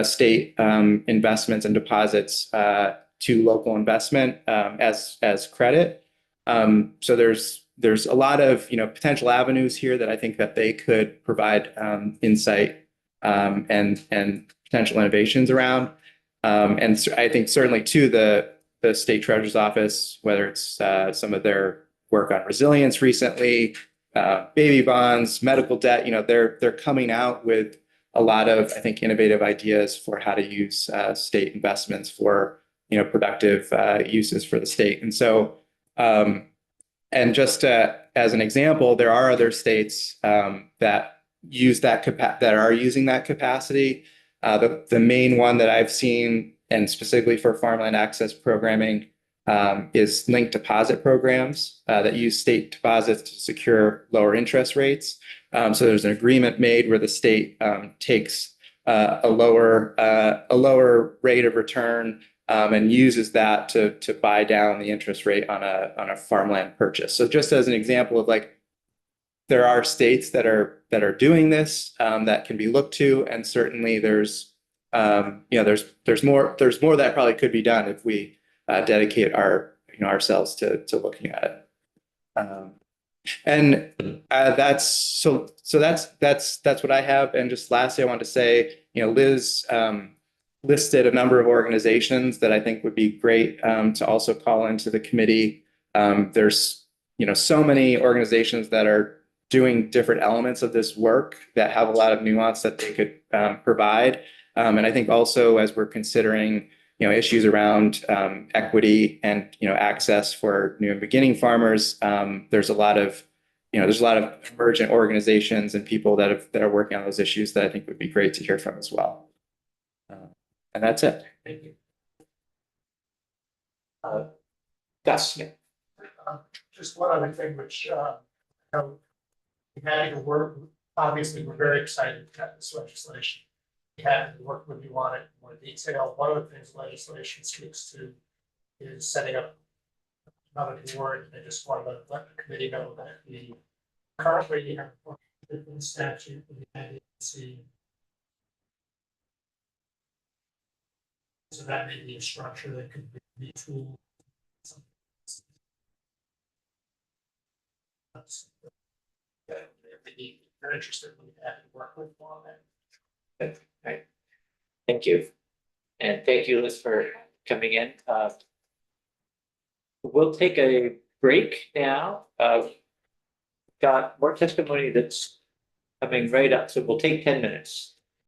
state investments and deposits to local investment as credit. So there's a lot of potential avenues here that I think that they could provide insight and potential innovations around. And I think certainly to the State Treasurer's Office, whether it's some of their work on resilience recently, baby bonds, medical debt, they're coming out with a lot of, I think, innovative ideas for how to use state investments for productive uses for the state. And so and just as an example, there are other states that use that that are using that capacity. The main one that I've seen, and specifically for farmland access programming, is linked deposit programs that use state deposits to secure lower interest rates. So there's an agreement made where the state takes a lower rate of return and uses that to buy down the interest rate on a farmland purchase. So just as an example of there are states that are doing this that can be looked to, and certainly there's more that probably could be done if we dedicate ourselves to looking at it. And that's what I have. And just lastly, I want to say, Liz listed a number of organizations that I think would be great to also call into the committee. There's so many organizations that are doing different elements of this work that have a lot of nuance that they could provide. And I think also, as we're considering issues around equity and access for new and beginning farmers, there's a lot of emergent organizations and people that are working on those issues that I think would be great to hear from as well. And that's it. Thank you. Gus, yeah. Just one other thing, which we had to work. Obviously, we're very excited to have this legislation. We had to work with you on it in more detail. One of the things legislation speaks to is setting up another board. I just wanted to let the committee know that we currently have a different statute in the agency. So that may be a structure that could be tool. If you're interested, we have to work with on that. Right. Thank you. And thank you, Liz, for coming in. We'll take a break now. Got more testimony that's coming right up, so we'll take 10 minutes.